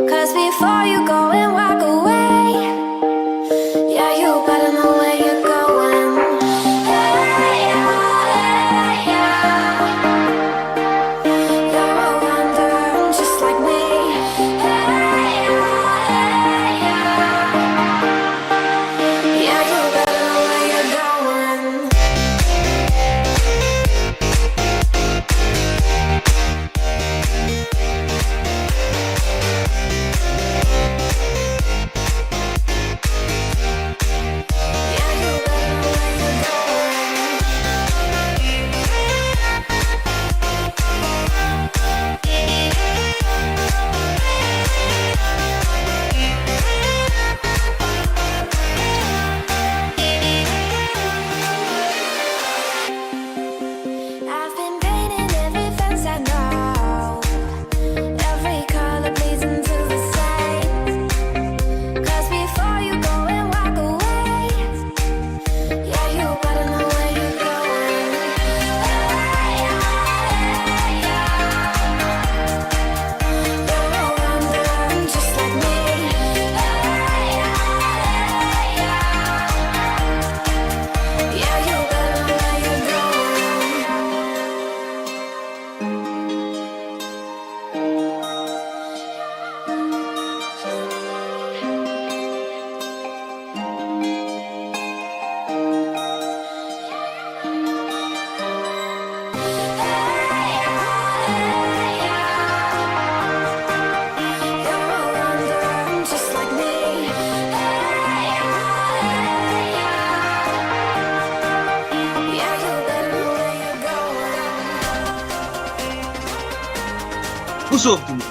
Cause before you go and walk away, yeah, you better know where you're going. Hey, yeah, yeah. You're a wanderer just like me. Hey, yeah. Yeah, you better know where you're going. I've been painting every fence I know, every color pleasing to the same. Cause before you go and walk away, yeah, you better know where you're going. Hey, yeah. You're a wanderer just like me. Hey, yeah. Yeah, you better know where you're going. What's up, dude?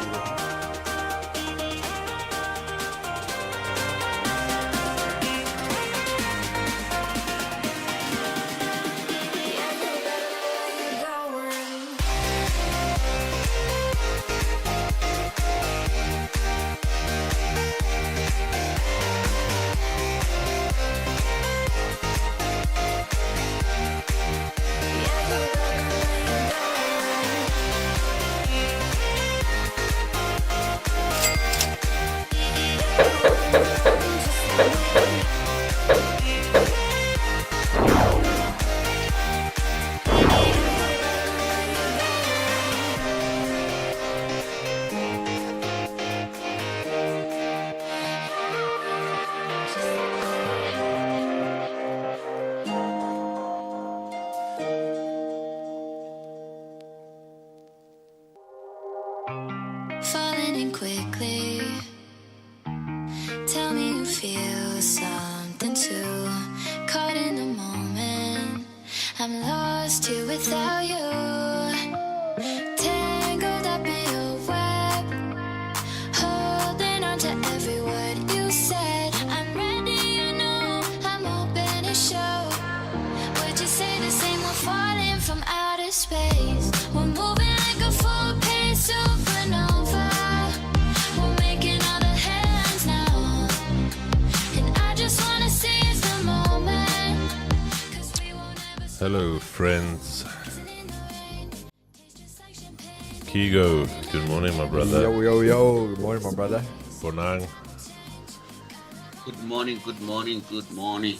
Falling in quickly. Tell me you feel something too. Caught in the moment. I'm lost here without you. Tangled up in your web. Holding on to every word you said. I'm ready, you know. I'm open to show. Would you say the same? We're falling from outer space. We're moving like a full-paced supernova. We're making all the headlines now. And I just wanna seize the moment. 'Cause we won't ever stop. Hello, friends. Dancing in the rain. Tastes just like champagne. Kigo, good morning, my brother. Yo. Good morning, my brother. Bonang. Good morning, good morning, good morning.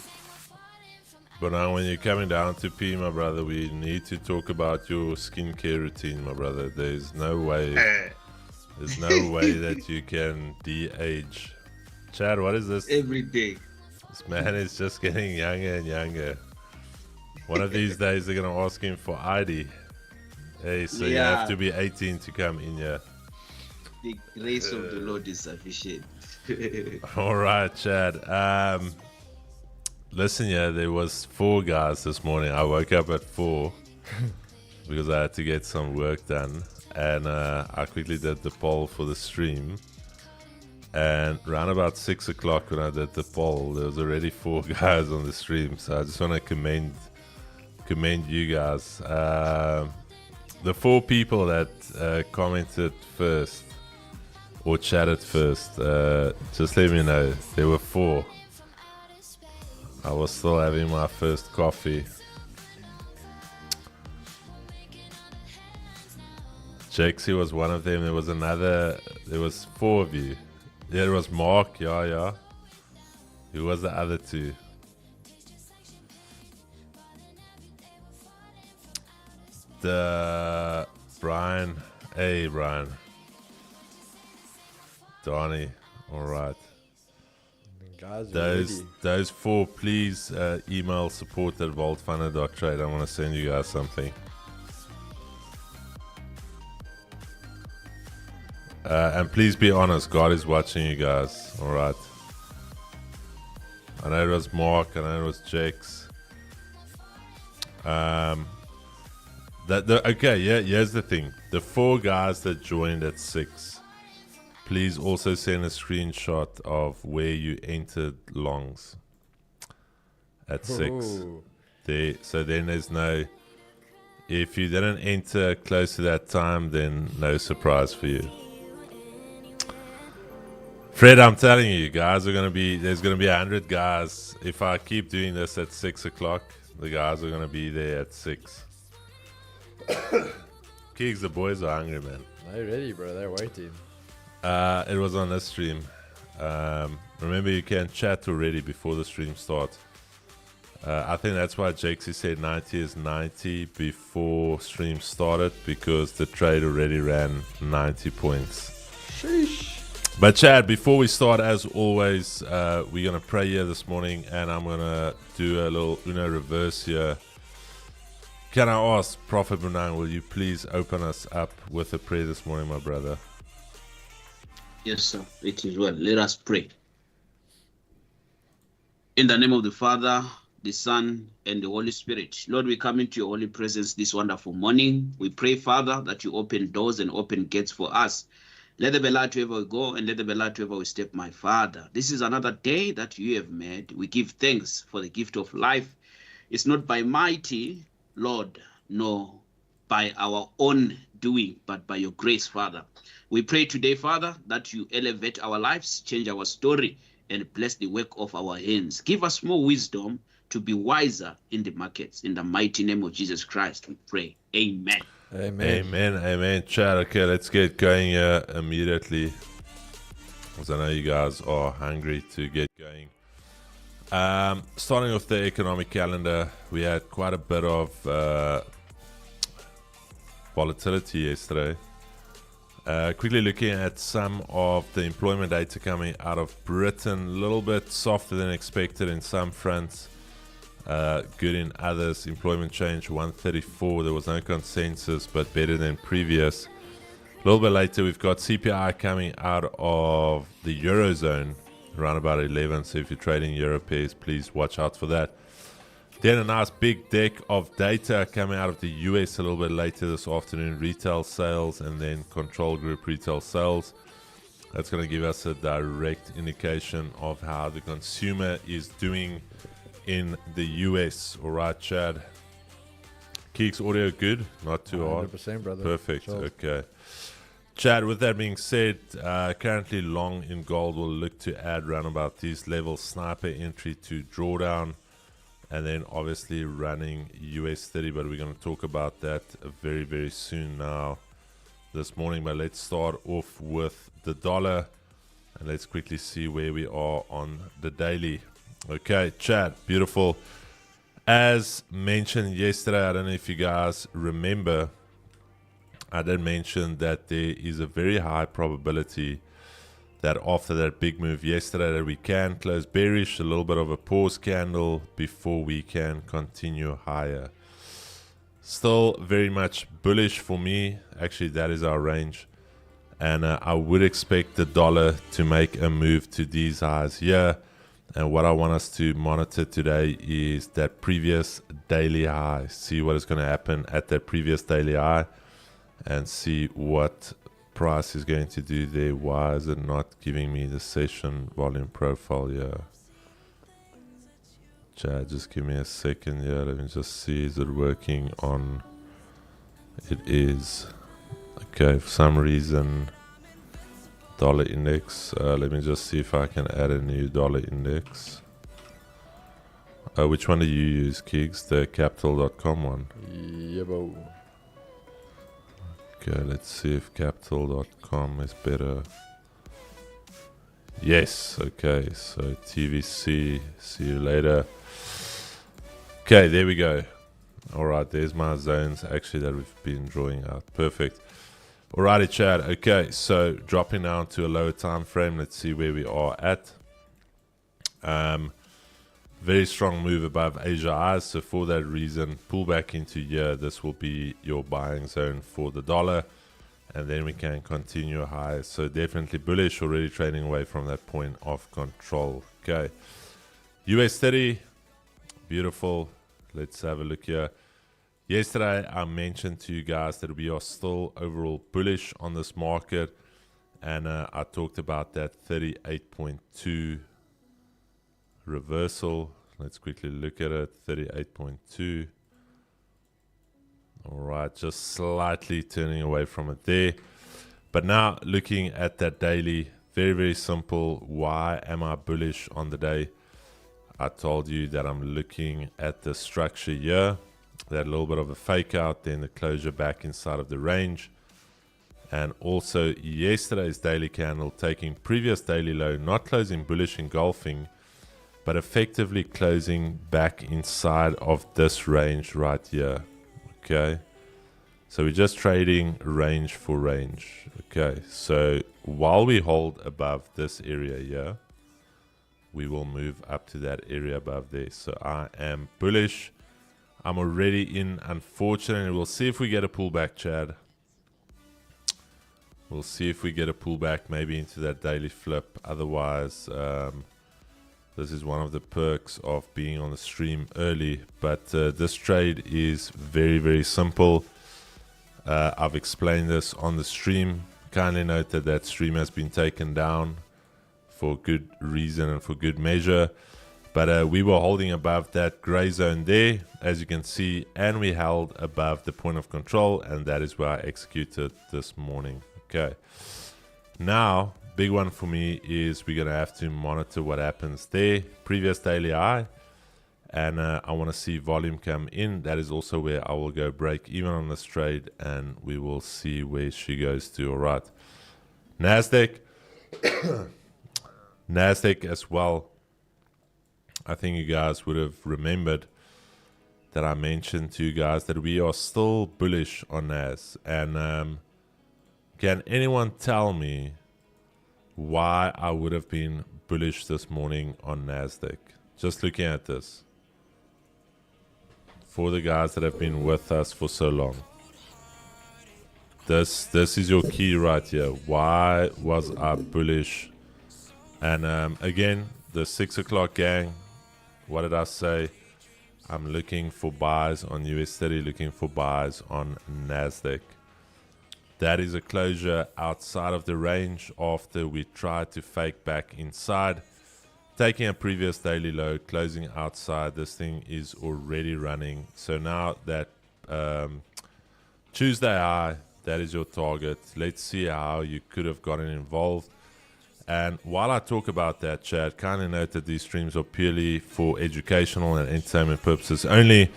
Bonang, when you're coming down to P, my brother, we need to talk about your skincare routine, my brother. There's no way that you can de-age. Chad, what is this? Every day. This man is just getting younger and younger. One of these days, they're going to ask him for ID. Hey, so you have to be 18 to come in here. The grace of the Lord is sufficient. All right, Chad. Listen, yeah, there was 4 guys this morning. I woke up at 4 because I had to get some work done. And I quickly did the poll for the stream. And around about 6 o'clock when I did the poll, there was already 4 guys on the stream. So I just want to commend you guys. The 4 people that commented first or chatted first, just let me know. There were 4. I was still having my first coffee. Jakesy was one of them. There was another. There was 4 of you. There was Mark. Yeah. Who was the other 2? The Brian. Hey, Brian. Donnie. All right. Guys, we're ready. Those 4, please email support@vaultfunder.trade. I want to send you guys something. And please be honest. God is watching you guys. All right. I know it was Mark. I know it was Jakes. Okay, yeah. Here's the thing. The 4 guys that joined at 6. Please also send a screenshot of where you entered longs at 6. Oh. There, so then there's no. If you didn't enter close to that time, then no surprise for you. Fred, I'm telling you, guys are gonna be. There's gonna be 100 guys. If I keep doing this at 6 o'clock, the guys are gonna be there at 6. Keeks, the boys are hungry, man. They're ready, bro. They're waiting. It was on this stream. Remember, you can chat already before the stream starts. I think that's why Jakesy said 90 is 90 before stream started, because the trade already ran 90 points. Sheesh. But Chad, before we start, as always, we're going to pray here this morning, and I'm going to do a little Uno reverse here. Can I ask, Prophet Bunang, will you please open us up with a prayer this morning, my brother? Yes, sir. It is well. Let us pray. In the name of the Father, the Son, and the Holy Spirit. Lord, we come into your holy presence this wonderful morning. We pray, Father, that you open doors and open gates for us. Let there be light wherever we go, and let there be light wherever we step, my Father. This is another day that you have made. We give thanks for the gift of life. It's not by mighty, Lord, nor by our own doing, but by your grace, Father. We pray today, Father, that you elevate our lives, change our story, and bless the work of our hands. Give us more wisdom to be wiser in the markets. In the mighty name of Jesus Christ, we pray. Amen. Amen. Chad, okay, let's get going here immediately, because I know you guys are hungry to get going. Starting off the economic calendar, we had quite a bit of volatility yesterday. Quickly looking at some of the employment data coming out of Britain, a little bit softer than expected in some fronts, good in others. Employment change 134, there was no consensus, but better than previous. A little bit later, we've got CPI coming out of the Eurozone, around about 11, so if you're trading Euro pairs, please watch out for that. Then a nice big deck of data coming out of the US a little bit later this afternoon. Retail sales and then control group retail sales. That's going to give us a direct indication of how the consumer is doing in the US. All right, Chad. Keeks, audio good? Not too hard? 100%, brother. Perfect. Sure. Okay. Chad, with that being said, currently long in gold will look to add around about these levels. Sniper entry to drawdown. And then obviously running US30, but we're going to talk about that very, very soon now this morning. But let's start off with the dollar, and let's quickly see where we are on the daily. Okay, Chad, beautiful. As mentioned yesterday, I don't know if you guys remember, I did mention that there is a very high probability that after that big move yesterday that we can close bearish, a little bit of a pause candle before we can continue higher. Still very much bullish for me. Actually, that is our range. And I would expect the dollar to make a move to these highs here. And what I want us to monitor today is that previous daily high. See what is going to happen at that previous daily high and see what price is going to do there. Why is it not giving me the session volume profile here? Chad, just give me a second here. Let me just see, is it working on? It is. Okay, for some reason dollar index, let me just see if I can add a new dollar index. Which one do you use, Keeks? The capital.com one? Yeah, bro. Okay, let's see if capital.com is better. Yes, okay, so TVC, see you later. Okay, there we go. Alright, there's my zones actually that we've been drawing out. Perfect. Alrighty, Chad. Okay, so dropping down to a lower time frame. Let's see where we are at. Very strong move above Asia eyes. So for that reason, pull back into here. This will be your buying zone for the dollar. And then we can continue high. So definitely bullish, already trading away from that point of control. Okay. US30. Beautiful. Let's have a look here. Yesterday, I mentioned to you guys that we are still overall bullish on this market. And I talked about that 38.2 reversal. Let's quickly look at it. 38.2. All right, just slightly turning away from it there. But now looking at that daily, very, very simple. Why am I bullish on the day? I told you that I'm looking at the structure here. That little bit of a fake out, then the closure back inside of the range. And also yesterday's daily candle taking previous daily low, not closing bullish engulfing, but effectively closing back inside of this range right here. Okay, so we're just trading range for range. Okay, so while we hold above this area here, we will move up to that area above there. So I am bullish. I'm already in, unfortunately. We'll see if we get a pullback, Chad. We'll see if we get a pullback maybe into that daily flip. Otherwise, this is one of the perks of being on the stream early. But this trade is very, very simple. I've explained this on the stream. Kindly note that that stream has been taken down for good reason and for good measure. But we were holding above that gray zone there, as you can see, and we held above the point of control, and that is where I executed this morning. Okay. Now, big one for me is we're going to have to monitor what happens there. Previous daily high, and I want to see volume come in. That is also where I will go break even on this trade, and we will see where she goes to. All right. NASDAQ. NASDAQ as well. I think you guys would have remembered that I mentioned to you guys that we are still bullish on NAS. And can anyone tell me why I would have been bullish this morning on NASDAQ? Just looking at this. For the guys that have been with us for so long. This is your key right here. Why was I bullish? And again, the 6 o'clock gang. What did I say? I'm looking for buys on US30, looking for buys on NASDAQ. That is a closure outside of the range after we tried to fake back inside. Taking a previous daily low, closing outside. This thing is already running. So now that Tuesday high, that is your target. Let's see how you could have gotten involved. And while I talk about that, Chad, kindly note that these streams are purely for educational and entertainment purposes only.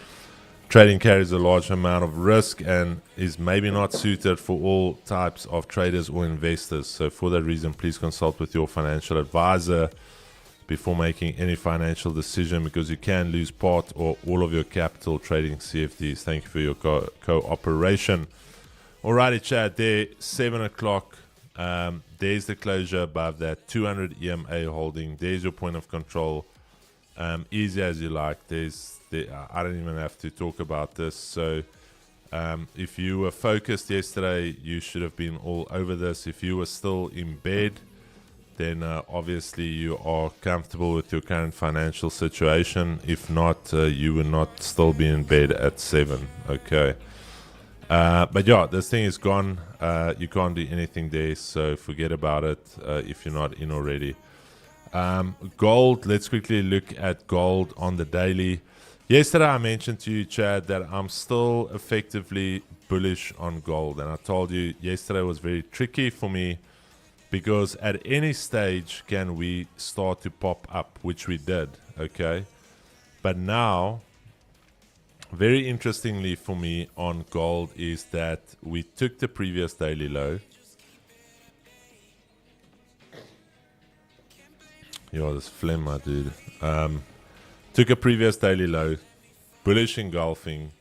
Trading carries a large amount of risk and is maybe not suited for all types of traders or investors. So for that reason, please consult with your financial advisor before making any financial decision, because you can lose part or all of your capital trading CFDs. Thank you for your cooperation. Alrighty, Chad, there, 7 o'clock. There's the closure above that 200 EMA holding. There's your point of control. Easy as you like. I don't even have to talk about this. So if you were focused yesterday, you should have been all over this. If you were still in bed, then obviously you are comfortable with your current financial situation. If not, you will not still be in bed at 7. Okay. But yeah, this thing is gone. You can't do anything there, so forget about it if you're not in already. Gold, let's quickly look at gold on the daily. Yesterday I mentioned to you, Chad, that I'm still effectively bullish on gold, and I told you yesterday was very tricky for me because at any stage can we start to pop up, which we did, okay? But now very interestingly for me on gold is that we took the previous daily low. Yo, this phlegm, my dude. Took a previous daily low, bullish engulfing.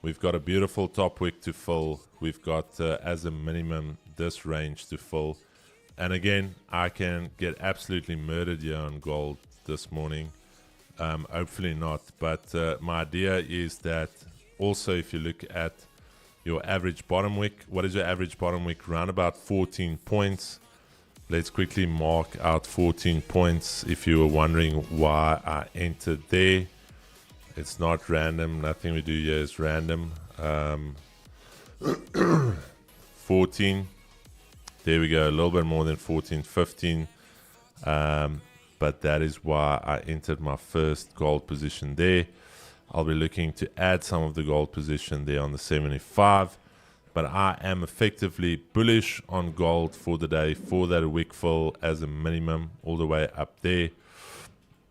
We've got a beautiful top wick to fill. We've got, as a minimum, this range to fill. And again, I can get absolutely murdered here on gold this morning. Hopefully not. But my idea is that also if you look at your average bottom wick, what is your average bottom wick? Around about 14 points. Let's quickly mark out 14 points if you were wondering why I entered there. It's not random. Nothing we do here is random. 14. There we go. A little bit more than 14, 15. But that is why I entered my first gold position there. I'll be looking to add some of the gold position there on the 75. But I am effectively bullish on gold for the day for that wick fill as a minimum all the way up there.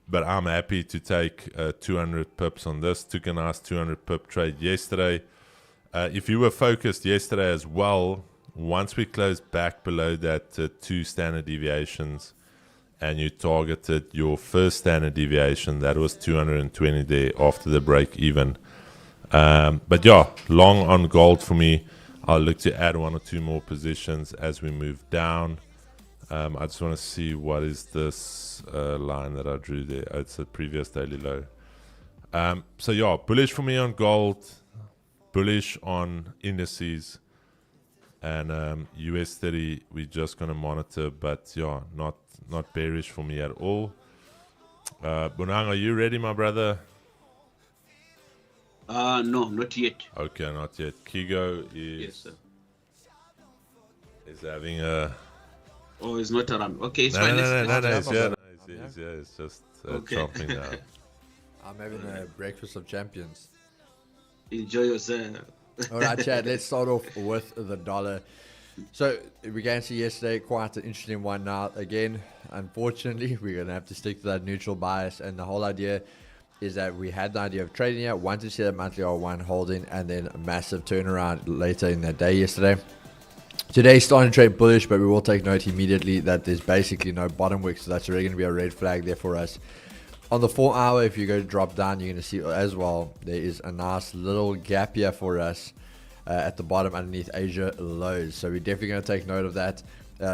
But I'm happy to take 200 pips on this. Took a nice 200 pip trade yesterday. If you were focused yesterday as well, once we closed back below that 2 standard deviations and you targeted your first standard deviation, that was 220 there after the break even. But yeah, long on gold for me. I'll look to add 1 or 2 more positions as we move down. I just want to see what is this line that I drew there. Oh, it's a previous daily low. So yeah, bullish for me on gold, bullish on indices, and US30 we're just going to monitor, but yeah, not bearish for me at all. Bonang, are you ready, my brother? No, not yet. Okay, not yet. Kigo Yes, is having a... Oh, it's not around. Okay, it's No, fine. he's here. I'm Yeah, it's just Okay. chomping now. I'm having a breakfast of champions. Enjoy yourself. All right, Chad, let's start off with the dollar. So we can see yesterday quite an interesting one now. Again, unfortunately, we're going to have to stick to that neutral bias. And the whole idea is that we had the idea of trading here, wanted to see that monthly R1 holding, and then a massive turnaround later in the day yesterday. Today starting to trade bullish, but we will take note immediately that there's basically no bottom wick, so that's already going to be a red flag there for us. On the 4 hour, if you go to drop down, you're going to see as well there is a nice little gap here for us at the bottom underneath Asia lows. So we're definitely going to take note of that.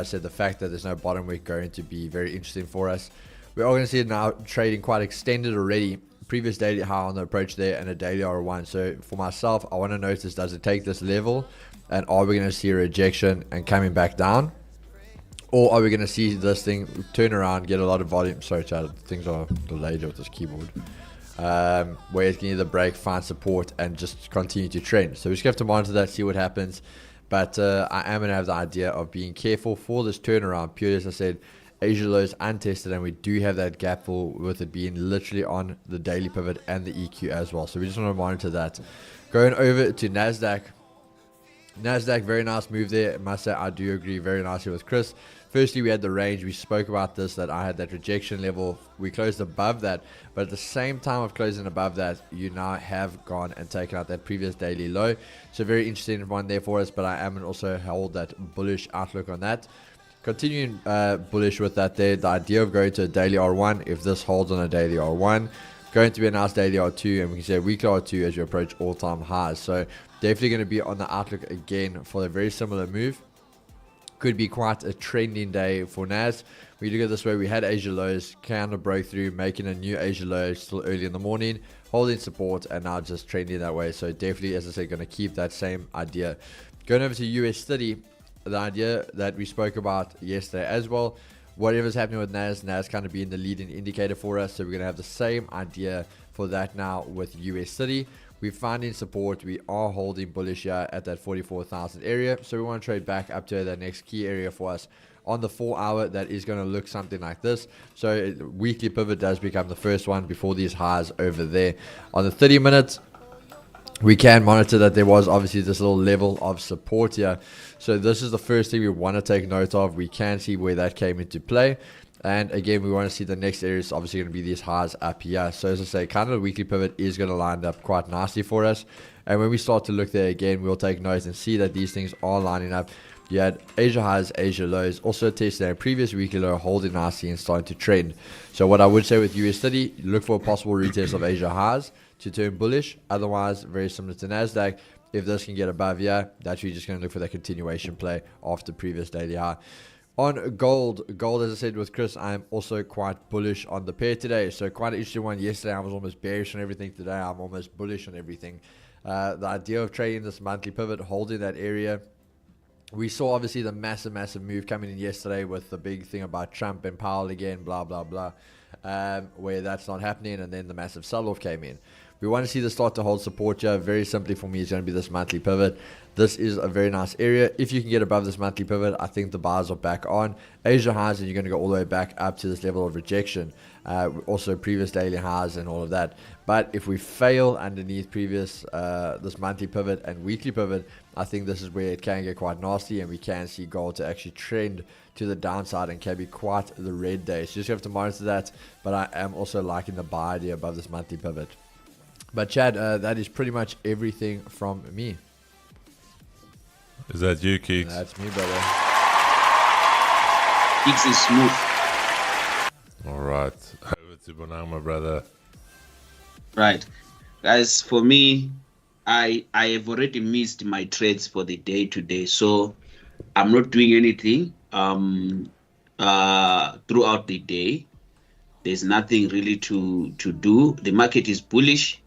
So the fact that there's no bottom wick going to be very interesting for us. We're all going to see it now trading quite extended already. Previous daily high on the approach there and a daily R1. So for myself, I want to notice, does it take this level? And are we going to see a rejection and coming back down? Or are we going to see this thing turn around, get a lot of volume? Sorry, Chad, things are delayed with this keyboard. Where it can either break, find support, and just continue to trend. So we just have to monitor that, see what happens. But I am going to have the idea of being careful for this turnaround. Purely, as I said, Asia lows untested, and we do have that gap fill with it being literally on the daily pivot and the EQ as well. So we just want to monitor that. Going over to NASDAQ. NASDAQ, very nice move there. I must say, I do agree very nicely with Chris. Firstly, we had the range. We spoke about this, that I had that rejection level. We closed above that. But at the same time of closing above that, you now have gone and taken out that previous daily low. So very interesting one there for us. But I am also hold that bullish outlook on that. Continuing bullish with that there. The idea of going to a daily R1, if this holds on a daily R1, going to be a nice daily R2, and we can say a weekly R2 as you approach all-time highs. So definitely going to be on the outlook again for a very similar move. Could be quite a trending day for NAS. We look at this way, we had Asia lows, counter breakthrough, making a new Asia low still early in the morning, holding support, and now just trending that way. So definitely, as I said, going to keep that same idea. Going over to US30, the idea that we spoke about yesterday as well. Whatever's happening with NAS kind of being the leading indicator for us. So we're going to have the same idea for that now with US30. We're finding support. We are holding bullish here at that 44,000 area. So we want to trade back up to the next key area for us. On the 4 hour, that is going to look something like this. So weekly pivot does become the first one before these highs over there. On the 30 minutes, we can monitor that there was obviously this little level of support here. So this is the first thing we want to take note of. We can see where that came into play. And again, we want to see the next area is obviously going to be these highs up here. So as I say, kind of the weekly pivot is going to line up quite nicely for us. And when we start to look there again, we'll take note and see that these things are lining up. You had Asia highs, Asia lows, also tested their previous weekly low, holding nicely and starting to trend. So what I would say with US30, look for a possible retest of Asia highs to turn bullish. Otherwise, very similar to NASDAQ. If this can get above here, that's you're just going to look for that continuation play after previous daily high. On gold, as I said with Chris, I'm also quite bullish on the pair today. So quite an interesting one. Yesterday I was almost bearish on everything. Today I'm almost bullish on everything. The idea of trading this monthly pivot, holding that area. We saw obviously the massive move coming in yesterday with the big thing about Trump and Powell again, blah, blah, blah, where that's not happening, and then the massive sell-off came in. We want to see this start to hold support here. Very simply for me, it's going to be this monthly pivot. This is a very nice area. If you can get above this monthly pivot, I think the bars are back on. Asia highs, and you're going to go all the way back up to this level of rejection. Also previous daily highs and all of that. But if we fail underneath previous this monthly pivot and weekly pivot, I think this is where it can get quite nasty, and we can see gold to actually trend to the downside and can be quite the red day. So you just have to monitor that. But I am also liking the buy idea above this monthly pivot. But Chad, that is pretty much everything from me. Is that you, Keeks? That's me, brother. Keeks is smooth. All right. Over to Bonang, my brother. Right. Guys, for me, I have already missed my trades for the day today. So I'm not doing anything throughout the day. There's nothing really to do. The market is bullish.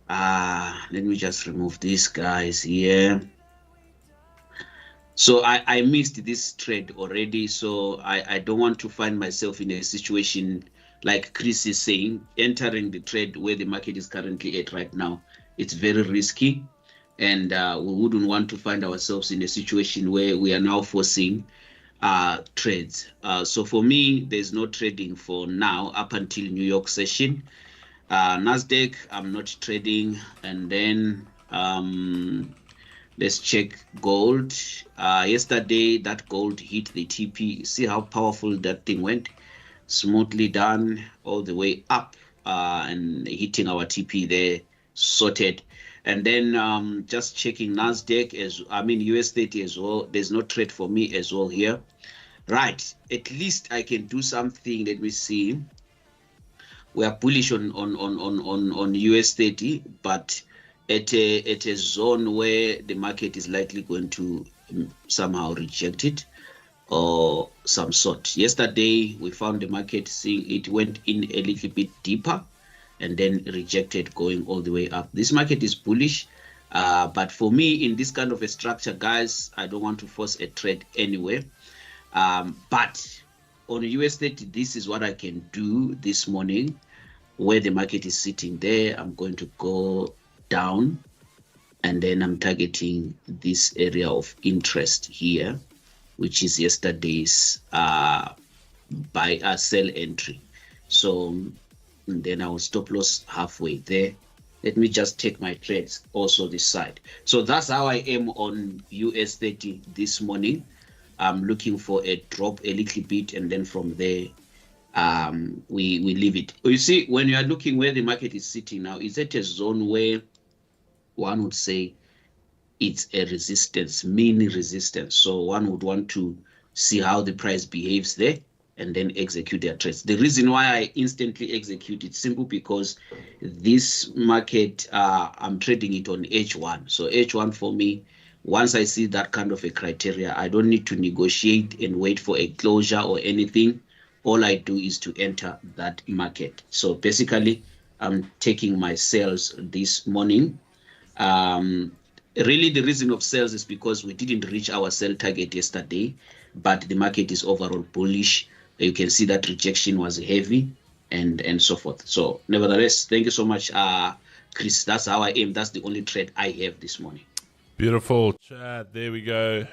Let me just remove these guys here. So I missed this trade already. So I don't want to find myself in a situation like Chris is saying, entering the trade where the market is currently at right now. It's very risky, and we wouldn't want to find ourselves in a situation where we are now forcing trades. So for me, there's no trading for now up until New York session. NASDAQ, I'm not trading. And then let's check gold. Yesterday, that gold hit the TP. See how powerful that thing went? Smoothly done all the way up and hitting our TP there, sorted. And then just checking NASDAQ, US30 as well. There's no trade for me as well here. Right, at least I can do something. Let me see. We are bullish on US30, but at a zone where the market is likely going to somehow reject it or some sort. Yesterday, we found the market seeing it went in a little bit deeper and then rejected, going all the way up. This market is bullish, but for me, in this kind of a structure, guys, I don't want to force a trade anywhere. But on US30, this is what I can do this morning. Where the market is sitting there, I'm going to go down, and then I'm targeting this area of interest here, which is yesterday's sell entry. So then I will stop loss halfway there. Let me just take my trades also this side. So that's how I am on US30 this morning. I'm looking for a drop a little bit, and then from there we leave it. You see, when you are looking where the market is sitting now, it's at a zone where one would say it's a resistance, mini resistance. So one would want to see how the price behaves there and then execute their trades. The reason why I instantly execute it, simple because this market, I'm trading it on H1. So H1 for me, once I see that kind of a criteria, I don't need to negotiate and wait for a closure or anything. All I do is to enter that market. So basically, I'm taking my sales this morning. Really, the reason of sales is because we didn't reach our sell target yesterday, but the market is overall bullish. You can see that rejection was heavy and so forth. So nevertheless, thank you so much, Chris. That's how I aim. That's the only trade I have this morning. Beautiful, Chad. There we go.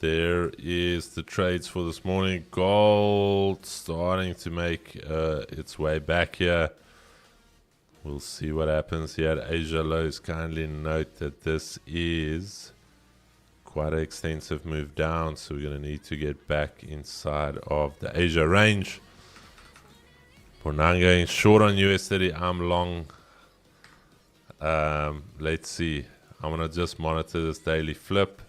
There is the trades for this morning. Gold starting to make its way back here. We'll see what happens here at Asia lows. Kindly note that this is quite an extensive move down, so we're going to need to get back inside of the Asia range. For now, I'm going short on US30. I'm long. Let's see. I'm going to just monitor this daily flip.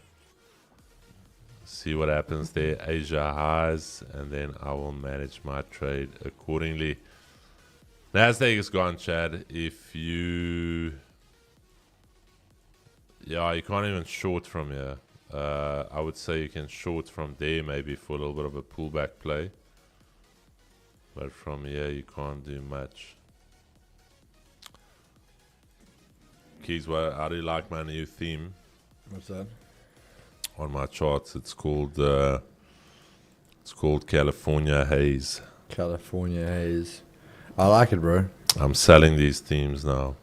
See what happens there. Asia highs, and then I will manage my trade accordingly. NASDAQ is gone, Chad. If you... Yeah, you can't even short from here. I would say you can short from there maybe for a little bit of a pullback play. But from here, you can't do much. Keys, how do you like my new theme? What's that? On my charts, it's called California Haze. California Haze. I like it, bro. I'm selling these themes now.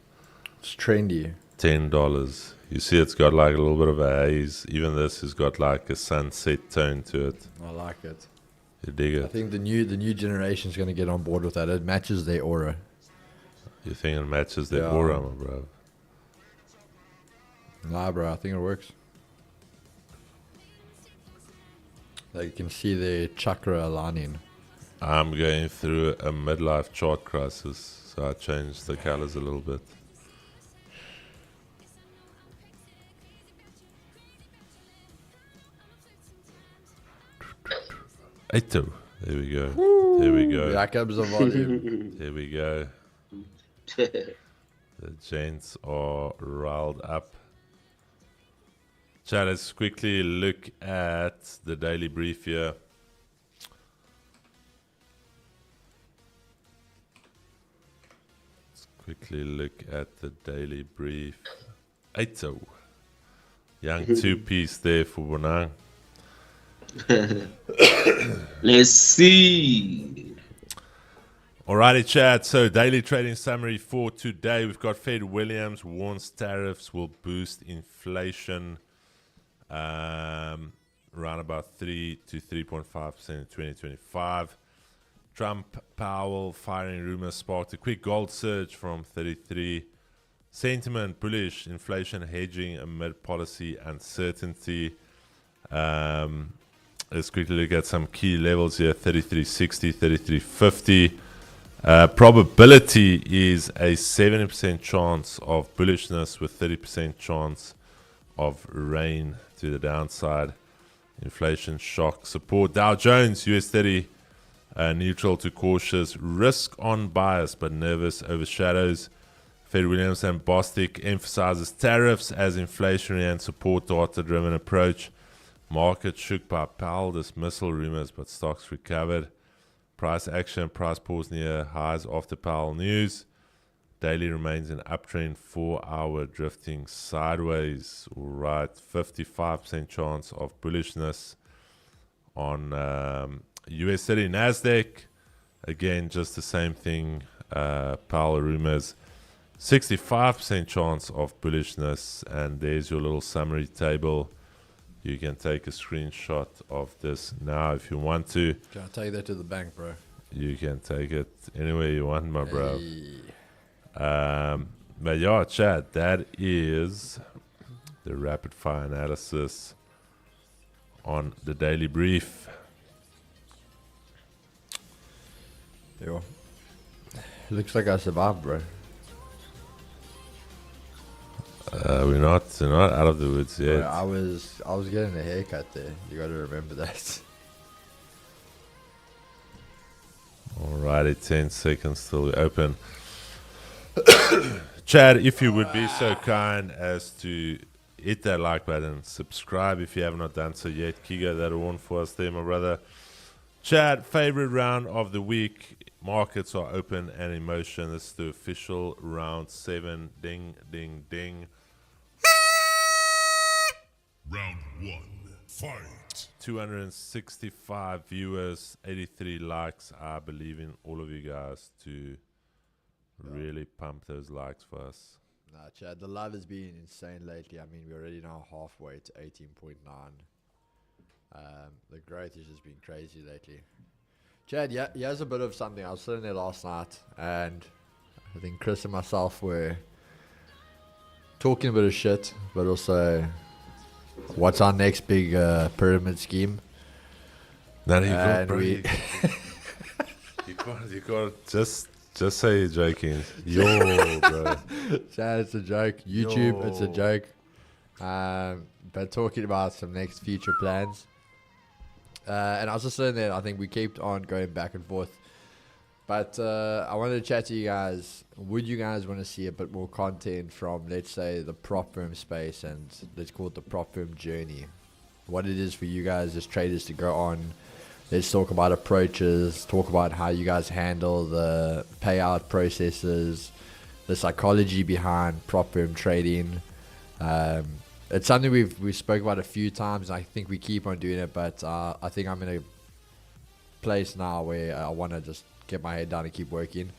It's trendy. $10. You see, it's got like a little bit of a haze. Even this has got like a sunset tone to it. I like it. You dig it? I think the new generation is going to get on board with that. It matches their aura. You think it matches their aura, my bro? Nah, bro. I think it works. Like you can see the chakra aligning. I'm going through a midlife chart crisis, so I changed the colors a little bit. Eito. There we go. Woo! There we go. Here comes the volume. There we go. The gents are riled up. Chat, let's quickly look at the daily brief here. Let's quickly look at the daily brief. Eito. Young two-piece there for Bonang. Let's see. Alrighty, Chad. So, daily trading summary for today. We've got Fed Williams warns tariffs will boost inflation around about 3 to 3.5% in 2025. Trump, Powell firing rumors sparked a quick gold surge from 33. Sentiment bullish, inflation hedging amid policy uncertainty. Let's quickly look at some key levels here. 33.60, 33.50. Probability is a 70% chance of bullishness with 30% chance of rain to the downside. Inflation shock support. Dow Jones, US30, neutral to cautious. Risk on bias but nervous overshadows. Fed Williams and Bostic emphasizes tariffs as inflationary and support data-driven approach. Market shook by Powell dismissal rumors, but stocks recovered. Price action, price pause near highs after Powell news. Daily remains in uptrend, 4-hour drifting sideways. All right, 55% chance of bullishness on US30 NASDAQ. Again, just the same thing. Powell rumors. 65% chance of bullishness, and there's your little summary table. You can take a screenshot of this now if you want to. Can I take that to the bank, bro? You can take it anywhere you want, my bro. Hey. But yeah, chat, that is the rapid fire analysis on the daily brief. Yo. Looks like I survived, bro. We're not out of the woods yet. Bro, I was getting a haircut there. You got to remember that. Alrighty, 10 seconds till we open. Chad, if you would be so kind as to hit that like button, subscribe if you have not done so yet. Kiga, that one for us there, my brother. Chad, favorite round of the week. Markets are open and in motion. This is the official round 7. Ding, ding, ding. Round 1, fight. 265 viewers, 83 likes. I believe in all of you guys to really pump those likes for us. Nah, Chad, the love has been insane lately. I mean, we're already now halfway to 18.9. The growth has just been crazy lately. Chad, yeah, here's a bit of something. I was sitting there last night, and I think Chris and myself were talking a bit of shit, but also What's our next big pyramid scheme? Now you And got, we- you can't just say you're joking. Yo, bro. Chad, it's a joke. YouTube, it's a Yo. joke. But talking about some next future plans. And I was just saying that I think we kept on going back and forth. But I wanted to chat to you guys. Would you guys want to see a bit more content from, let's say, the prop firm space, and let's call it the prop firm journey? What it is for you guys as traders to go on. Let's talk about approaches, talk about how you guys handle the payout processes, the psychology behind prop firm trading. It's something we spoke about a few times, and I think we keep on doing it, but I think I'm in a place now where I want to just get my head down and keep working.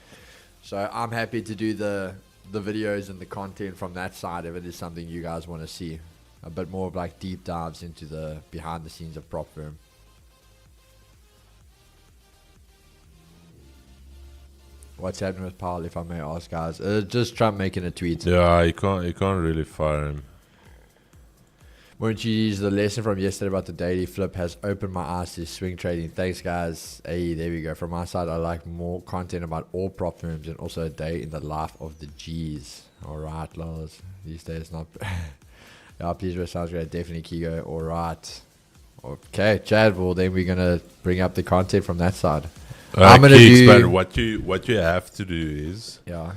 So I'm happy to do the videos and the content from that side if it is something you guys want to see. A bit more of like deep dives into the behind the scenes of prop firm. What's happening with Powell, if I may ask, guys? Just Trump making a tweet. Yeah, you can't really fire him. Won't you use the lesson from yesterday about the daily flip has opened my eyes to swing trading? Thanks, guys. Hey, there we go. From my side, I like more content about all prop firms and also a day in the life of the G's. All right, Lars. These days, not... Yeah, please, rest sounds great. Definitely, Kigo. All right. Okay, Chad. Well, then we're going to bring up the content from that side. I'm going to do... But what you have to do is... Yeah.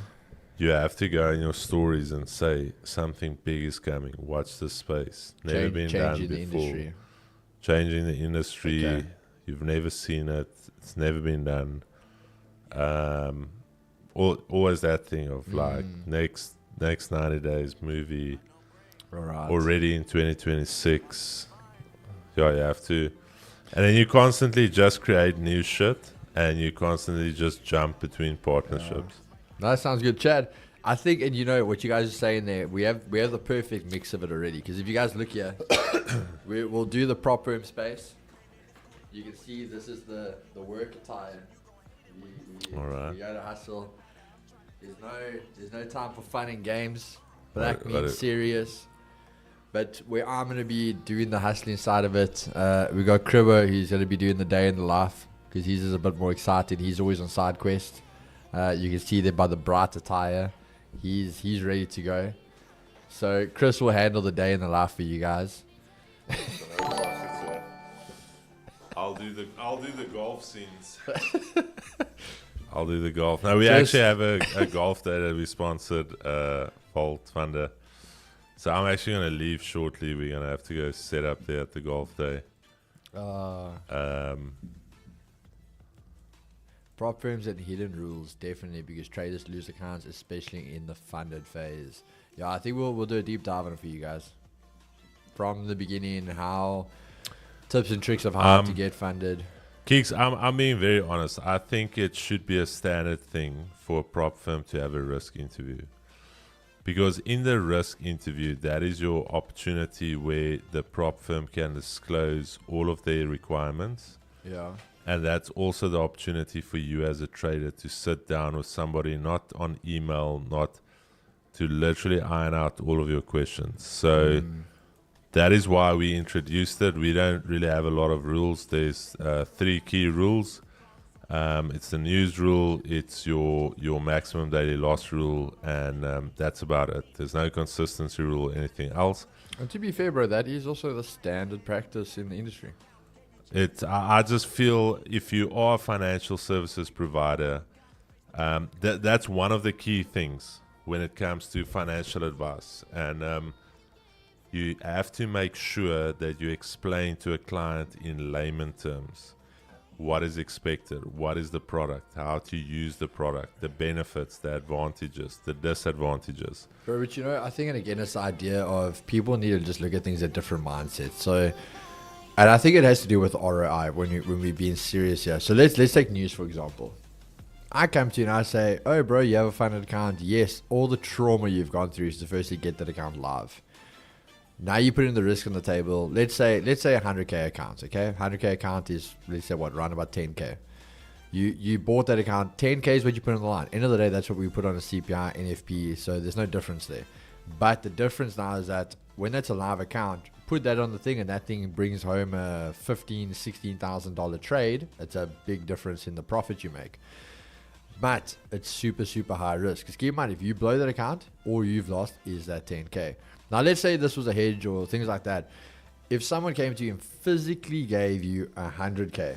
You have to go in your stories and say something big is coming. Watch this space. Never been done Changing the before. industry. Changing the industry. Okay. You've never seen it. It's never been done. Always that thing of like next 90 days movie All right. already in 2026. Yeah, you have to. And then you constantly just create new shit, and you constantly just jump between partnerships. No, that sounds good, Chad. I think, and you know what you guys are saying there, we have the perfect mix of it already. Because if you guys look here, we'll do the prop firm space. You can see this is the work attire. All right. We go to hustle. There's no time for fun and games. Black Let means it- serious. But where I'm going to be doing the hustling side of it, we got Cribbo. He's going to be doing the day in the life because he's just a bit more excited. He's always on side quest. You can see there by the bright attire. He's ready to go. So Chris will handle the day in the life for you guys. I'll do the golf scenes. I'll do the golf. Now we Just- actually have a golf day that we sponsored, Vault Thunder. So I'm actually gonna leave shortly. We're gonna have to go set up there at the golf day. Prop firms and hidden rules, definitely, because traders lose accounts, especially in the funded phase. Yeah, I think we'll do a deep dive on it for you guys. From the beginning, how tips and tricks of how to get funded. Keeks, I'm being very honest. I think it should be a standard thing for a prop firm to have a risk interview. Because in the risk interview, that is your opportunity where the prop firm can disclose all of their requirements. Yeah. And that's also the opportunity for you as a trader to sit down with somebody, not on email, not to literally iron out all of your questions. So that is why we introduced it. We don't really have a lot of rules. There's 3 key rules. It's the news rule, it's your maximum daily loss rule, and that's about it. There's no consistency rule or anything else. And to be fair, bro, that is also the standard practice in the industry. I just feel if you are a financial services provider, that's one of the key things when it comes to financial advice. And you have to make sure that you explain to a client in layman terms what is expected, what is the product, how to use the product, the benefits, the advantages, the disadvantages. Bro, but you know, I think, and again, it's the idea of people need to just look at things at different mindsets. So, and I think it has to do with ROI when we're being serious here. So let's take news, for example. I come to you and I say, oh, bro, you have a funded account. Yes, all the trauma you've gone through is to firstly get that account live. Now you put in the risk on the table. Let's say 100K account, okay? 100K account is, let's say, what, around about 10K. You bought that account. 10K is what you put on the line. End of the day, that's what we put on a CPI, NFP, so there's no difference there. But the difference now is that when that's a live account, put that on the thing and that thing brings home a $16,000 trade. It's a big difference in the profit you make. But it's super, super high risk. Because keep in mind, if you blow that account, all you've lost is that 10K. Now, let's say this was a hedge or things like that. If someone came to you and physically gave you 100K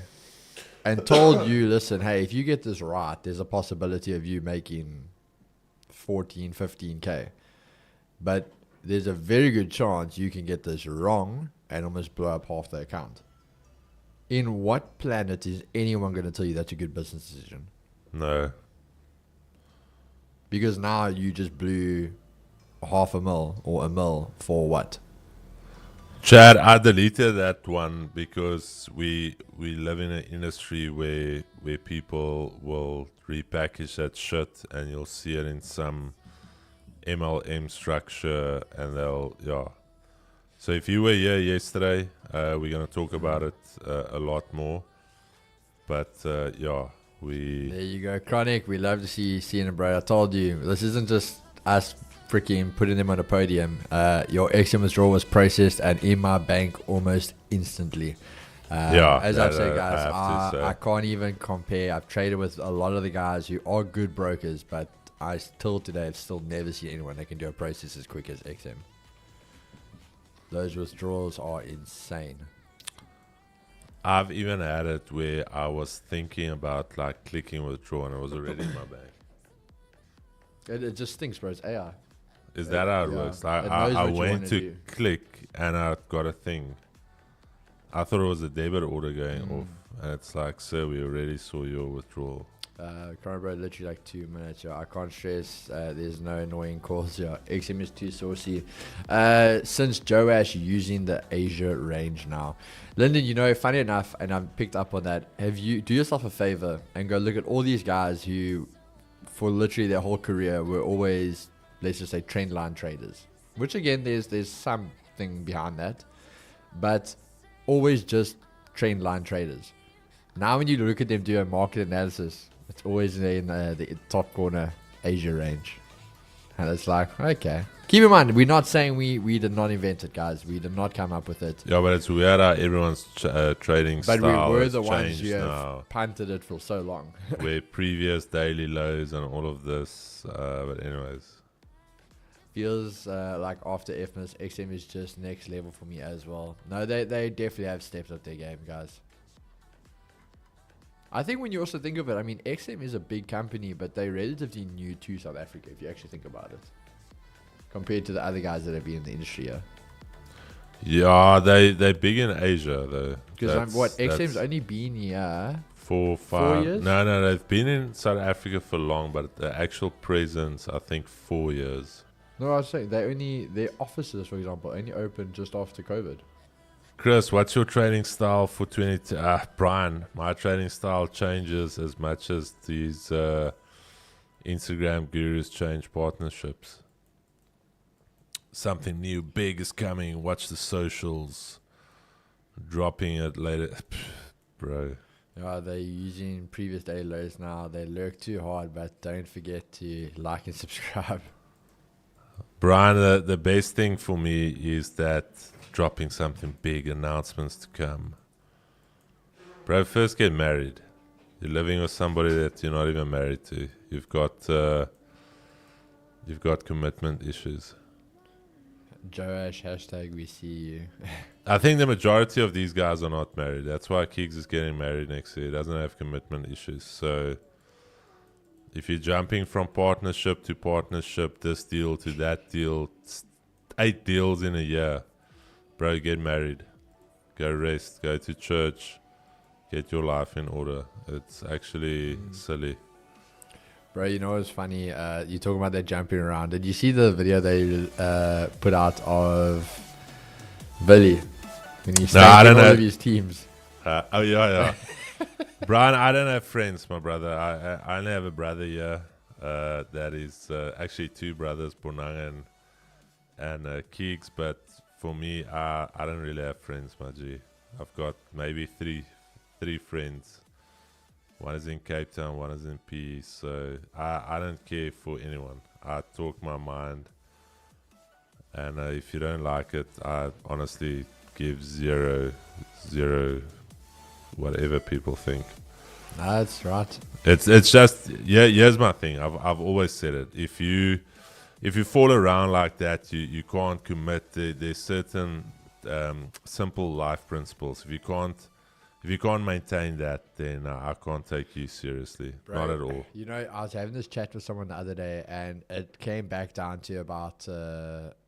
and told you, listen, hey, if you get this right, there's a possibility of you making 14, 15K. But there's a very good chance you can get this wrong and almost blow up half the account. In what planet is anyone going to tell you that's a good business decision? No. Because now you just blew $500,000 or $1 million for what? Chad, I deleted that one because we live in an industry where people will repackage that shit and you'll see it in some MLM structure and they'll. So if you were here yesterday, we're going to talk about it a lot more. But There you go, Chronic. We love to see you seeing it, bro. I told you, this isn't just us freaking putting them on a podium. Your XM withdrawal was processed and in my bank almost instantly. As I've said, guys, I can't even compare. I've traded with a lot of the guys who are good brokers, but I till today have still never seen anyone that can do a process as quick as XM. Those withdrawals are insane. I've even had it where I was thinking about like clicking withdraw and it was already in my bank. It just stinks, bro. It's AI. Is that how it works? I went to click and I got a thing. I thought it was a debit order going off. And it's like, sir, we already saw your withdrawal. Current bro, literally like 2 minutes. I can't stress. There's no annoying calls. XM is too saucy. Since Joash using the Asia range now, Lyndon, funny enough, and I've picked up on that. Do yourself a favor and go look at all these guys who, for literally their whole career, were always, let's just say, trend line traders. Which again, there's something behind that, but always just trend line traders. Now, when you look at them do a market analysis, it's always in the top corner Asia range. And it's like, okay. Keep in mind, we're not saying we did not invent it, guys. We did not come up with it. Yeah, but it's weird how everyone's trading but style we were the ones changed who have now. punted it for so long. Where previous daily lows and all of this. But anyways. Feels like after FMS, XM is just next level for me as well. No, they definitely have stepped up their game, guys. I think when you also think of it, I mean, XM is a big company, but they're relatively new to South Africa, if you actually think about it. Compared to the other guys that have been in the industry here. Yeah, they're big in Asia, though. Because XM's only been here 4 years? No, they've been in South Africa for long, but the actual presence, I think 4 years. No, I was saying, their offices, for example, only opened just after COVID. Chris, what's your trading style for 22? Brian, my trading style changes as much as these Instagram gurus change partnerships. Something new, big is coming. Watch the socials. Dropping it later. Bro. Yeah, they're using previous day lows now. They lurk too hard, but don't forget to like and subscribe. Brian, the best thing for me is that dropping something big, announcements to come. Bro, first get married. You're living with somebody that you're not even married to. You've got commitment issues. Joash, hashtag we see you. I think the majority of these guys are not married. That's why Keegs is getting married next year. He doesn't have commitment issues. So if you're jumping from partnership to partnership, this deal to that deal, 8 deals in a year, bro, get married. Go rest. Go to church. Get your life in order. It's actually silly. Bro, you know what's funny? You're talking about that jumping around. Did you see the video they put out of Billy when he's all of his teams? Yeah. Brian, I don't have friends, my brother. I only have a brother here. That is actually 2 brothers, Bonang and Keegs. But for me, I don't really have friends, my G. I've got maybe three friends. One is in Cape Town, one is in P. So I don't care for anyone. I talk my mind. And if you don't like it, I honestly give zero whatever people think. That's right. It's just, yeah. Here's my thing. I've always said it. If you fall around like that, you can't commit. There's certain simple life principles. If you can't maintain that, then I can't take you seriously. Bro, Not at all. You know, I was having this chat with someone the other day, and it came back down to about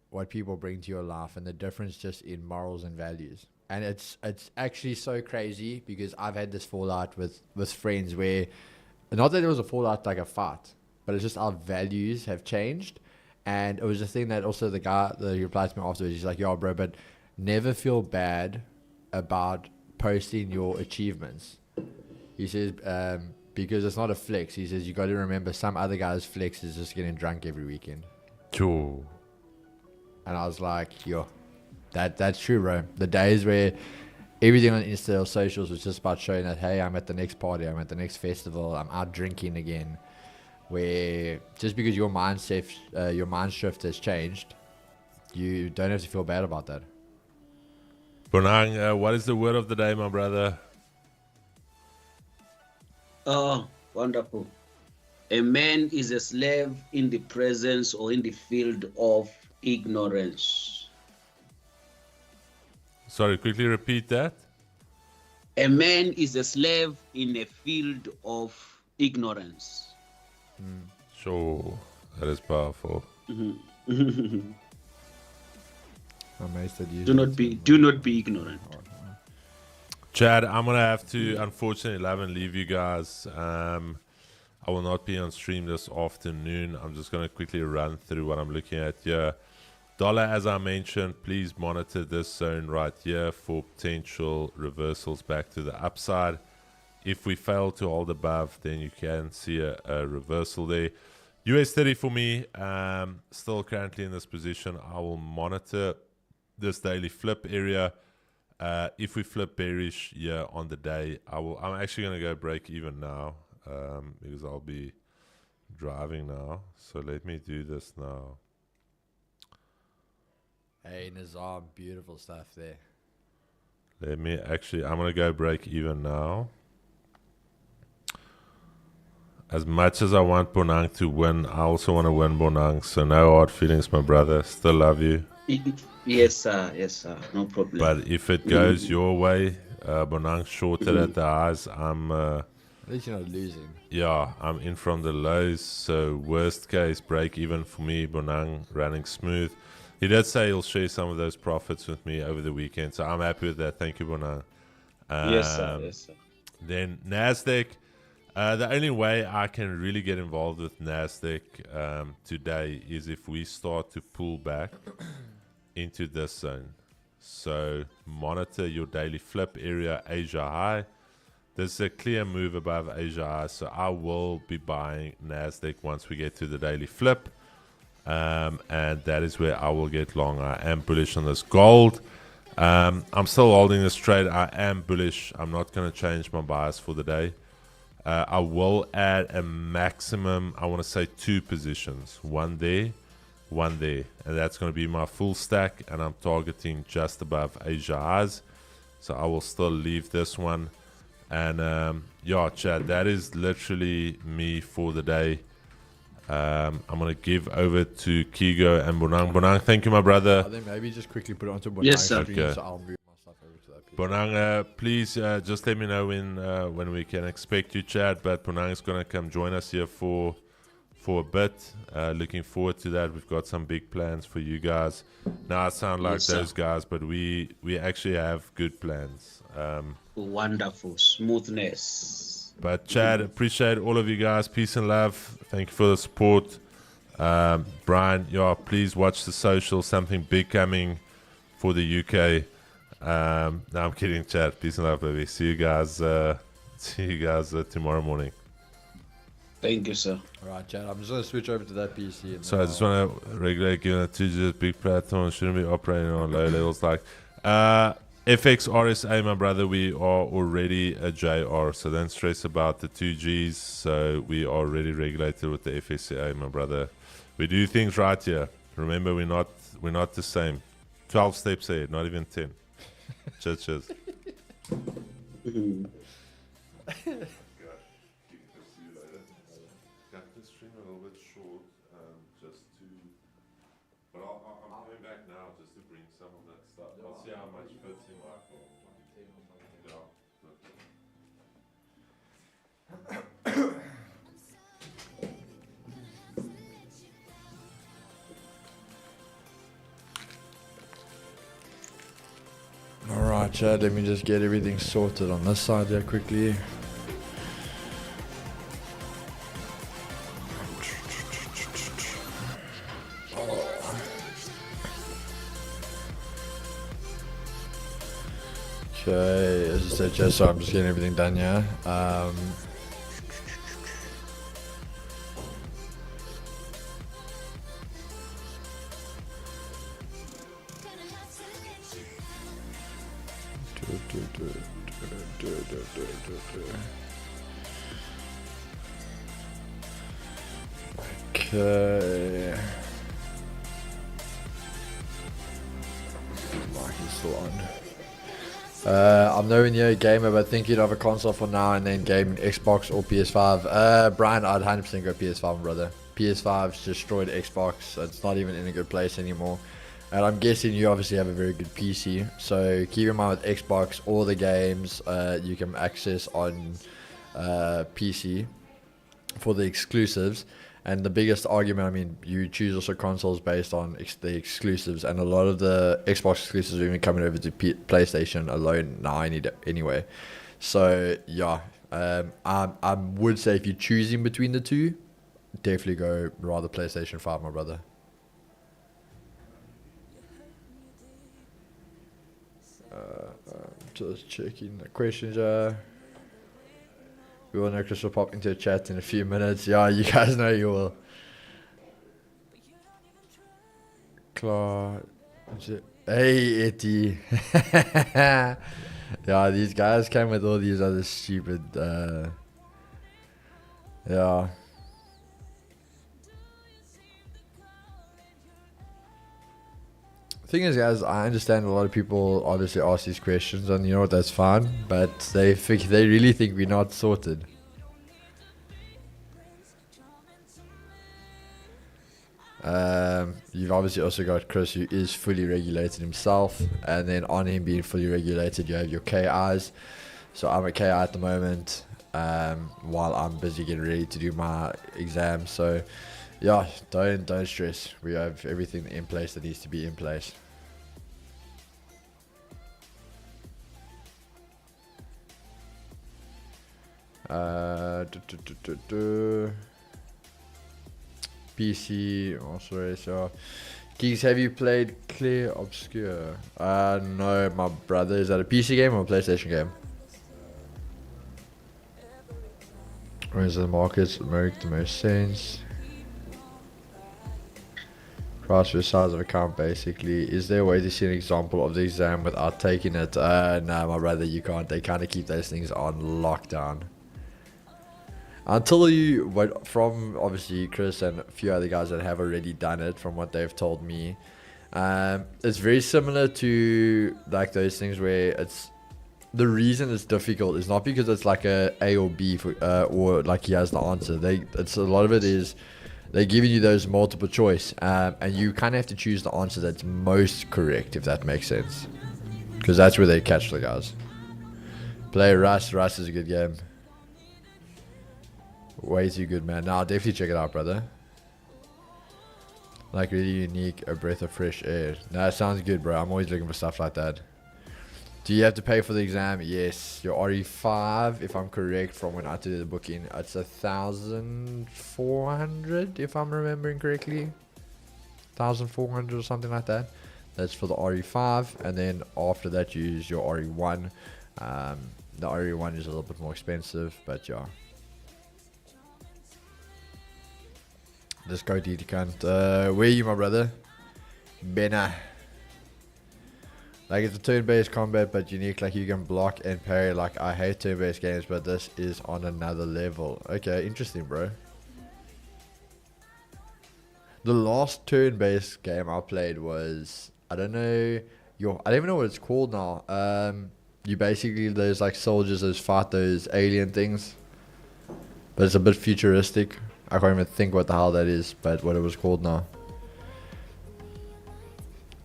what people bring to your life and the difference just in morals and values. And it's actually so crazy because I've had this fallout with friends where, not that it was a fallout like a fight, but it's just our values have changed. And it was the thing that also the guy that he replied to me afterwards, he's like, yo, bro, but never feel bad about posting your achievements. He says, because it's not a flex. He says, you got to remember some other guy's flex is just getting drunk every weekend. Sure. And I was like, yo, that's true, bro. The days where everything on Insta or socials was just about showing that, hey, I'm at the next party, I'm at the next festival, I'm out drinking again. Where just because your mind shift has changed, you don't have to feel bad about that. Bonang, what is the word of the day, my brother? Oh, wonderful. A man is a slave in the presence or in the field of ignorance. Sorry, quickly repeat that. A man is a slave in a field of ignorance. Sure, that is powerful. I'm amazed at you. Do not be ignorant. Chad, I'm gonna have to unfortunately leave you guys. I will not be on stream this afternoon. I'm just gonna quickly run through what I'm looking at here. Dollar, as I mentioned, please monitor this zone right here for potential reversals back to the upside. If we fail to hold above, then you can see a reversal there. US30 for me, still currently in this position. I will monitor this daily flip area. If we flip bearish here on the day, I'm actually going to go break even now because I'll be driving now. So let me do this now. Hey, Nizam, beautiful stuff there. I'm going to go break even now. As much as I want Bonang to win, I also want to win Bonang. So no hard feelings, my brother. Still love you. Yes, sir. Yes, sir. No problem. But if it goes your way, Bonang shorted at the highs, At least you're not losing. Yeah, I'm in from the lows. So worst case, break even for me. Bonang running smooth. He did say he'll share some of those profits with me over the weekend. So I'm happy with that. Thank you, Bonang. Yes, sir. Yes, sir. Then NASDAQ. The only way I can really get involved with NASDAQ today is if we start to pull back into this zone. So monitor your daily flip area, Asia high. There's a clear move above Asia high, so I will be buying NASDAQ once we get to the daily flip. And that is where I will get long. I am bullish on this gold. I'm still holding this trade. I am bullish. I'm not going to change my bias for the day. I will add a maximum, I want to say 2 positions. One there. And that's going to be my full stack. And I'm targeting just above Asia highs. So I will still leave this one. And yeah, Chad, that is literally me for the day. I'm going to give over to Kigo and Bonang. Bonang, thank you, my brother. I think maybe just quickly put it onto Bonang. Yes, sir. Screen, Okay. so I'll move my stuff over to that piece. Bonang, please just let me know when we can expect you, Chad. But Bonang is going to come join us here for a bit. Looking forward to that. We've got some big plans for you guys. Now I sound like Yes, those sir. guys, but we actually have good plans. Wonderful smoothness. But Chad, appreciate all of you guys. Peace and love. Thank you for the support. Brian, yeah, please watch the social. Something big coming for the UK. No, I'm kidding, Chad. Peace and love, baby. See you guys tomorrow morning. Thank you, sir. All right, Chad, I'm just going to switch over to that PC. And So I just want to regulate, given that 2G's big platform shouldn't be operating on low levels. Like FX RSA, my brother, we are already a JR, so don't stress about the 2Gs. So we are already regulated with the FSCA, my brother. We do things right here. Remember, we're not we're not the same. 12 steps ahead, not even 10. Cheers, cheers. Cut the stream a little bit short, just to. But I'm coming back now just to bring some of that stuff. I'll see how much fits in my phone. Yeah. Alright, Chad, let me just get everything sorted on this side here quickly. Okay, as I said, just so I'm just getting everything done here. Okay. Mic is still on. I'm nowhere near a gamer, but thinking of a console for now and then game Xbox or PS5. Brian, I'd 100% go PS5, brother. PS5's destroyed Xbox. It's not even in a good place anymore. And I'm guessing you obviously have a very good PC. So keep in mind with Xbox, all the games you can access on PC for the exclusives. And the biggest argument, I mean, you choose also consoles based on the exclusives, and a lot of the Xbox exclusives are even coming over to PlayStation alone now anyway. So yeah, I would say if you're choosing between the two, definitely go rather PlayStation 5, my brother. Just checking the questions. We will know Chris will pop into a chat in a few minutes. Yeah, you guys know you will. Clark. Hey, Etty. Yeah, these guys came with all these other stupid. Yeah. Thing is, guys, I understand a lot of people obviously ask these questions, and you know what, that's fine, but they really think we're not sorted. You've obviously also got Chris, who is fully regulated himself, and then on him being fully regulated, you have your KIs. So I'm a KI at the moment, while I'm busy getting ready to do my exam. So yeah, don't stress. We have everything in place that needs to be in place. PC, oh sorry, so Geeks, have you played Clear Obscure? No, my brother. Is that a PC game or a PlayStation game? Where's the markets make the most sense? Price for size of account, basically. Is there a way to see an example of the exam without taking it? No, my brother, you can't. They kind of keep those things on lockdown. Until you, from obviously Chris and a few other guys that have already done it, from what they've told me, it's very similar to like those things where it's, the reason it's difficult is not because it's like A or B for, or like he has the answer. It's a lot of it is they're giving you those multiple choice, and you kind of have to choose the answer that's most correct, if that makes sense, because that's where they catch the guys. Play Rust. Rust is a good game. Way too good, man. Nah, definitely check it out, brother. Like really unique, a breath of fresh air. Nah, sounds good, bro. I'm always looking for stuff like that. Do you have to pay for the exam? Yes. Your RE5, if I'm correct, from when I did the booking, it's 1,400, if I'm remembering correctly. 1,400 or something like that. That's for the RE5, and then after that you use your RE1. The RE1 is a little bit more expensive, but yeah. Let's go, DD cunt. Where are you, my brother? Benna. Like, it's a turn-based combat, but unique. Like, you can block and parry. Like, I hate turn-based games, but this is on another level. Okay, interesting, bro. The last turn-based game I played was, I don't know, I don't even know what it's called now. You basically, there's like soldiers that fight those alien things, but it's a bit futuristic. I can't even think what the hell that is, but what it was called now.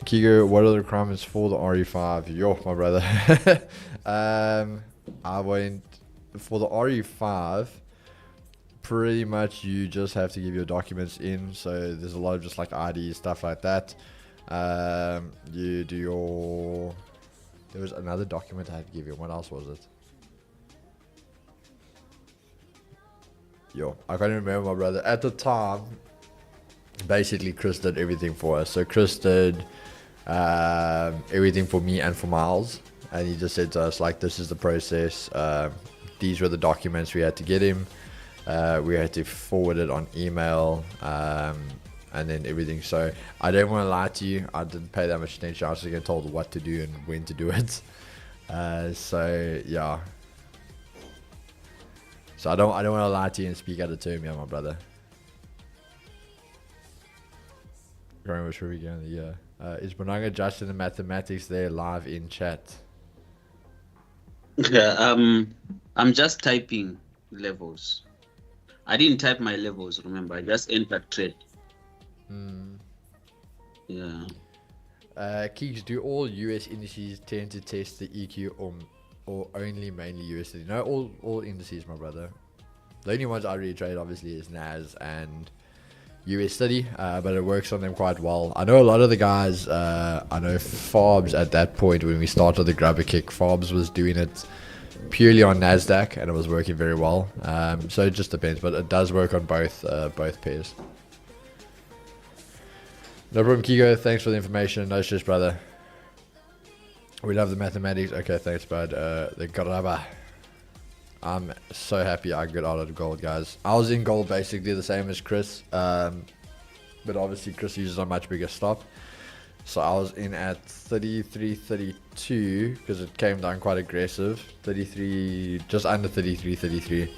Kigo, what are the requirements for the RE5? Yo, my brother. I went for the RE5. Pretty much you just have to give your documents in, so there's a lot of just like ID stuff like that. You do your, there was another document I had to give you. What else was it? Yo, I can't even remember, my brother. At the time, basically Chris did everything for us. So Chris did everything for me and for Miles, and he just said to us like, this is the process. These were the documents we had to get him. We had to forward it on email, and then everything. So I don't want to lie to you, I didn't pay that much attention. I was just getting told what to do and when to do it. So yeah. So I don't want to lie to you and speak out of term, yeah, my brother. Growing which we going? Yeah. Is Bonanga adjusting the mathematics there live in chat? Yeah, I'm just typing levels. I didn't type my levels, remember. I just entered trade. Yeah. Keeks, do all US indices tend to test the EQ or only mainly USD? No, all indices, my brother. The only ones I really trade obviously is NAS and US30, but it works on them quite well. I know a lot of the guys, I know Farbs at that point when we started the grubber kick, Farbs was doing it purely on NASDAQ and it was working very well. So it just depends, but it does work on both pairs. No problem, Kigo. Thanks for the information. No stress, brother. We love the mathematics. Okay, thanks, bud. The grubber. I'm so happy I got out of gold, guys. I was in gold basically the same as Chris, but obviously Chris uses a much bigger stop. So I was in at 33, 32 because it came down quite aggressive. 33, just under 33, 33.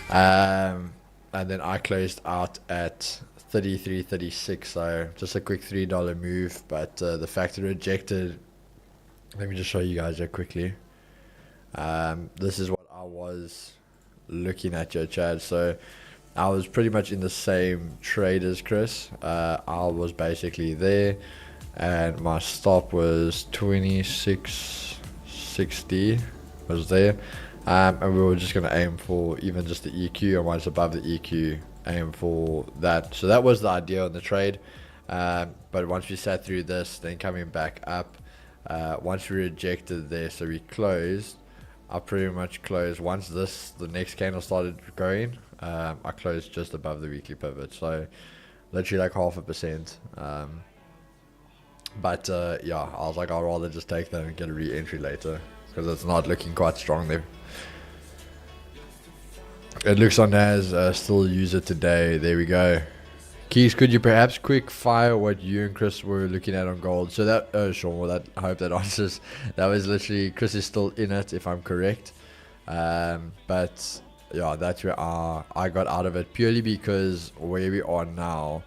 And then I closed out at 33, 36. So just a quick $3 move, but the fact it rejected. Let me just show you guys that quickly. This is what I was looking at, your chat. So I was pretty much in the same trade as Chris. I was basically there, and my stop was 26.60 was there, and we were just going to aim for even just the EQ, and once above the EQ, aim for that. So that was the idea on the trade. But once we sat through this, then coming back up, once we rejected there, so we closed. I pretty much closed once the next candle started going. I closed just above the weekly pivot, so literally like 0.5%. But yeah, I was like, I'd rather just take that and get a re-entry later because it's not looking quite strong there. It looks on as still use it today. There we go. Keys, could you perhaps quick fire what you and Chris were looking at on gold? So that, sure, that, I hope that answers. That was literally, Chris is still in it if I'm correct. But yeah, that's where I got out of it purely because where we are now,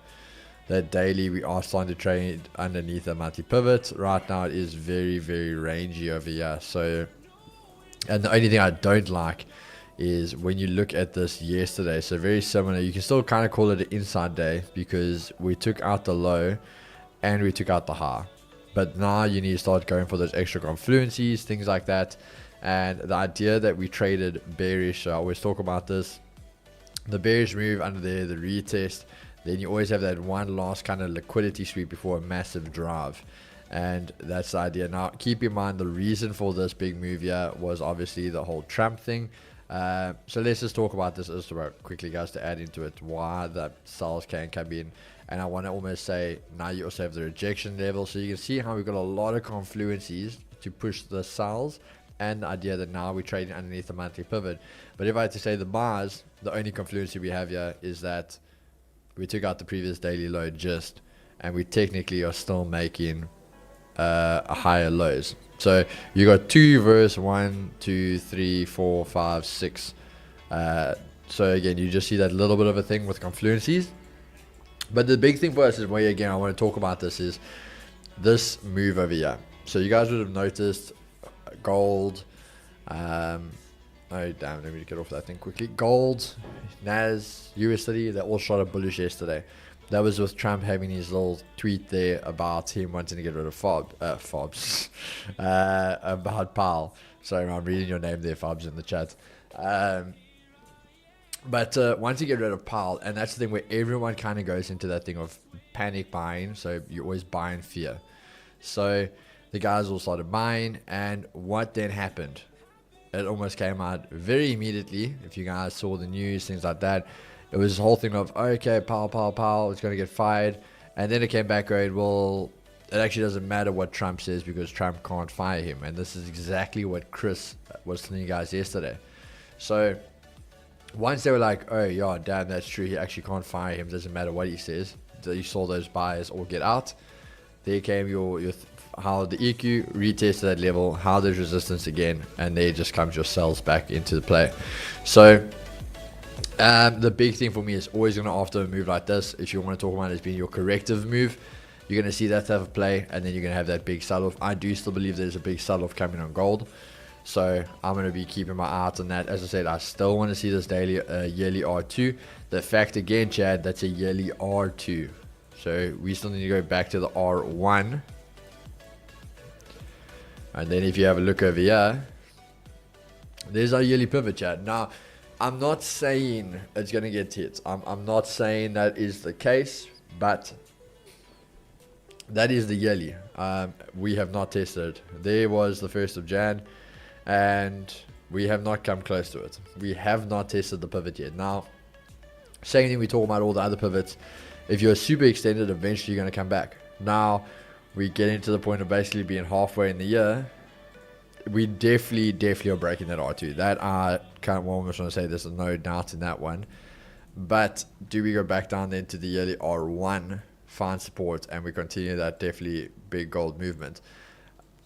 that daily we are starting to trade underneath a monthly pivot. Right now it is very, very rangy over here. So, and the only thing I don't like is when you look at this yesterday, so very similar, you can still kind of call it an inside day because we took out the low and we took out the high, but now you need to start going for those extra confluencies, things like that. And the idea that we traded bearish, I always talk about this, the bearish move under there, the retest, then you always have that one last kind of liquidity sweep before a massive drive. And that's the idea. Now keep in mind the reason for this big move here was obviously the whole Trump thing. So let's just talk about this just about quickly, guys, to add into it why the sales can come in. And I want to almost say now you also have the rejection level, so you can see how we've got a lot of confluencies to push the sales, and the idea that now we're trading underneath the monthly pivot. But if I had to say the buys, the only confluency we have here is that we took out the previous daily low just, and we technically are still making a higher lows. So you got 2 versus 1, 2, 3, 4, 5, 6. So again, you just see that little bit of a thing with confluencies. But the big thing for us is, where again I want to talk about this, is this move over here. So you guys would have noticed gold. Oh damn! Let me get off that thing quickly. Gold, NAS, US30, they all shot up bullish yesterday. That was with Trump having his little tweet there about him wanting to get rid of Fobs, about Powell. Sorry, I'm reading your name there, Fobs, in the chat. But once you get rid of Powell, and that's the thing where everyone kind of goes into that thing of panic buying. So you always buy in fear. So the guys all started buying, and what then happened? It almost came out very immediately. If you guys saw the news, things like that, it was this whole thing of, okay, Powell is going to get fired. And then it came back going, well, it actually doesn't matter what Trump says because Trump can't fire him. And this is exactly what Chris was telling you guys yesterday. So once they were like, oh, yeah, damn, that's true. He actually can't fire him. Doesn't matter what he says. You saw those buyers all get out. There came how the EQ retested that level, how there's resistance again, and there just comes your sells back into the play. So the big thing for me is always going to, after a move like this, if you want to talk about it as being your corrective move, you're going to see that type of play, and then you're going to have that big sell-off. I do still believe there's a big sell-off coming on gold. So I'm going to be keeping my eye out on that. As I said, I still want to see this daily yearly R2. The fact again, Chad, that's a yearly R2. So we still need to go back to the R1. And then if you have a look over here, there's our yearly pivot, Chad. Now, I'm not saying it's going to get hit. I'm not saying that is the case, but that is the yearly. We have not tested it. There was the 1st of Jan. And we have not come close to it. We have not tested the pivot yet. Now, same thing we talk about all the other pivots. If you're super extended, eventually you're going to come back. Now, we get into the point of basically being halfway in the year. We definitely are breaking that R2. That I can't almost want to say there's no doubt in that one. But do we go back down then to the yearly R1, find support, and we continue that definitely big gold movement?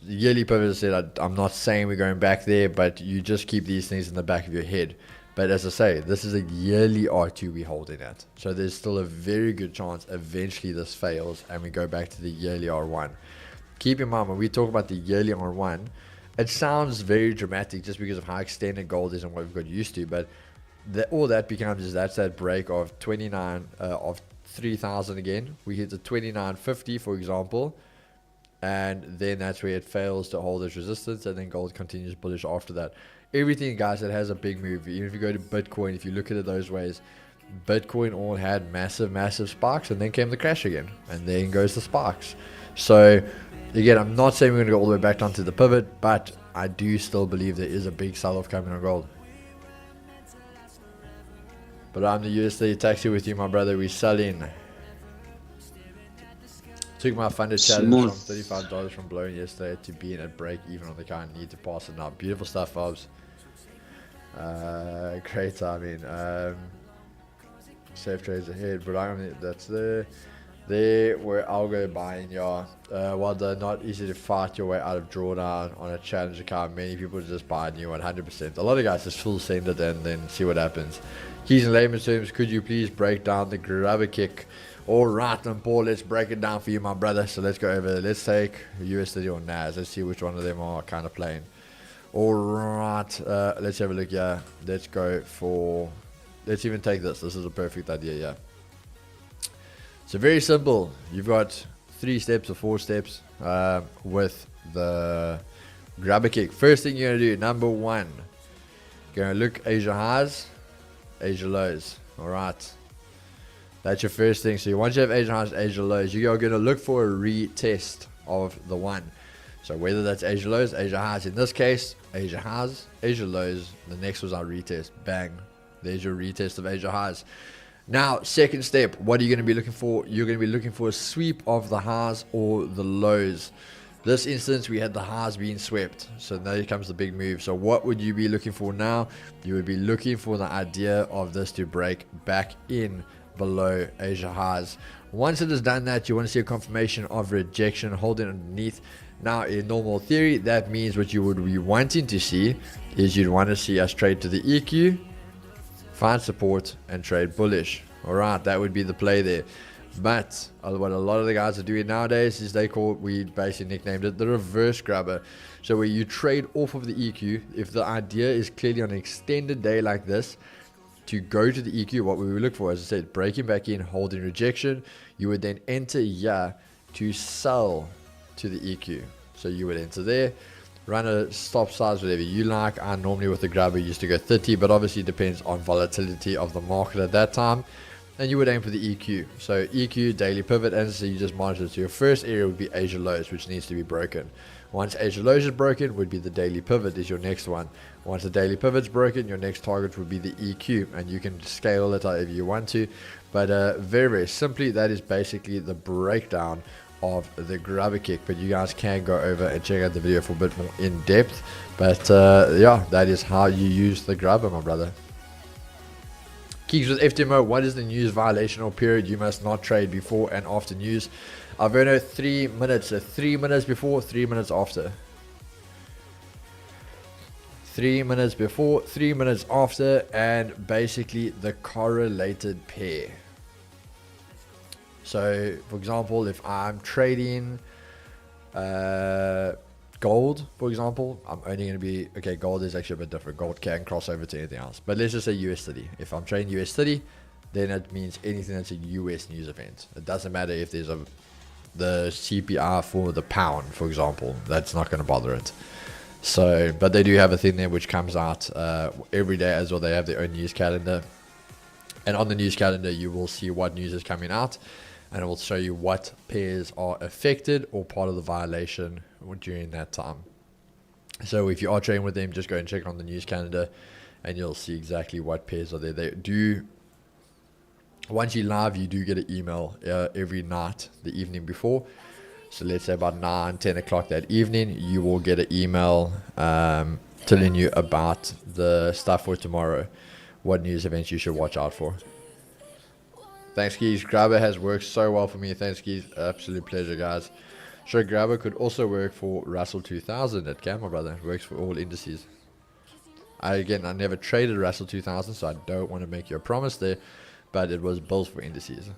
The yearly pivot, I said, I'm not saying we're going back there, but you just keep these things in the back of your head. But as I say, this is a yearly R2 we're holding at. So there's still a very good chance eventually this fails and we go back to the yearly R1. Keep in mind, when we talk about the yearly R1, it sounds very dramatic just because of how extended gold is and what we've got used to. But all that becomes is that's that break of 29 of 3,000 again. We hit the 29.50, for example. And then that's where it fails to hold its resistance, and then gold continues bullish after that. Everything, guys, that has a big move, even if you go to Bitcoin, if you look at it those ways, Bitcoin all had massive sparks, and then came the crash again, and then goes the sparks. So, again, I'm not saying we're going to go all the way back down to the pivot, but I do still believe there is a big sell-off coming on gold. But I'm the US30 taxi with you, my brother. We're selling. Took my funded challenge from $35 from blowing yesterday to being at break even on the car. Need to pass it now. Beautiful stuff, Bobs. Great timing. Safe trades ahead, but that's there where I'll go buying, yeah. While they're not easy to fight your way out of drawdown on a challenge account, many people just buy a new 100%. A lot of guys just full send it and then see what happens. Keys in layman's terms, could you please break down the grabber kick? All right, then, Paul, let's break it down for you, my brother. So let's go over there. Let's take US30 or NAS. Let's see which one of them are kind of playing. All right, let's have a look here. Let's go for, let's even take this. This is a perfect idea, yeah. So very simple. You've got 3 steps or 4 steps with the grabber kick. First thing you're going to do, number 1, you're going to look Asia highs, Asia lows. All right. That's your first thing. So once you have Asia highs, Asia lows, you are going to look for a retest of the one. So whether that's Asia lows, Asia highs. In this case, Asia highs, Asia lows. The next was our retest. Bang. There's your retest of Asia highs. Now, second step, what are you going to be looking for? You're going to be looking for a sweep of the highs or the lows. This instance, we had the highs being swept. So now comes the big move. So what would you be looking for now? You would be looking for the idea of this to break back in below Asia highs. Once it has done that, you want to see a confirmation of rejection holding underneath. Now, in normal theory, that means what you would be wanting to see is you'd want to see us trade to the EQ, find support, and trade bullish. All right, that would be the play there. But what a lot of the guys are doing nowadays is we basically nicknamed it the reverse grabber. So where you trade off of the EQ, if the idea is clearly on an extended day like this, to go to the EQ, what we would look for, as I said, breaking back in, holding rejection, you would then enter here to sell to the EQ. So you would enter there, run a stop size, whatever you like. I normally with the grabber used to go 30, but obviously it depends on volatility of the market at that time. And you would aim for the EQ. So EQ, daily pivot, and so you just monitor. So your first area would be Asia lows, which needs to be broken. Once Asia lows is broken, would be the daily pivot is your next one. Once the daily pivot's broken, your next target would be the EQ, and you can scale it however you want to. But very, very simply, that is basically the breakdown of the grabber kick. But you guys can go over and check out the video for a bit more in depth. But yeah, that is how you use the grabber, my brother. Keys with FTMO, what is the news violational period? You must not trade before and after news. Alverno, 3 minutes. So 3 minutes before, 3 minutes after. 3 minutes before, 3 minutes after, and basically the correlated pair. So, for example, if I'm trading gold, for example, I'm only going to be, okay, gold is actually a bit different. Gold can cross over to anything else. But let's just say US30. If I'm trading US30, then it means anything that's a US news event. It doesn't matter if there's the CPI for the pound, for example. That's not going to bother it. So, but they do have a thing there which comes out every day as well. They have their own news calendar. And on the news calendar, you will see what news is coming out. And it will show you what pairs are affected or part of the violation during that time. So if you are trading with them, just go and check on the news calendar and you'll see exactly what pairs are there. They do, once you live, you do get an email every night, the evening before. So let's say about 9, 10 o'clock that evening, you will get an email telling you about the stuff for tomorrow, what news events you should watch out for. Thanks, Keys. Grabber has worked so well for me. Thanks, Keys. Absolute pleasure, guys. Sure, Grabber could also work for Russell 2000 at Gamma, brother. It works for all indices. I never traded Russell 2000, so I don't want to make you a promise there, but it was built for indices.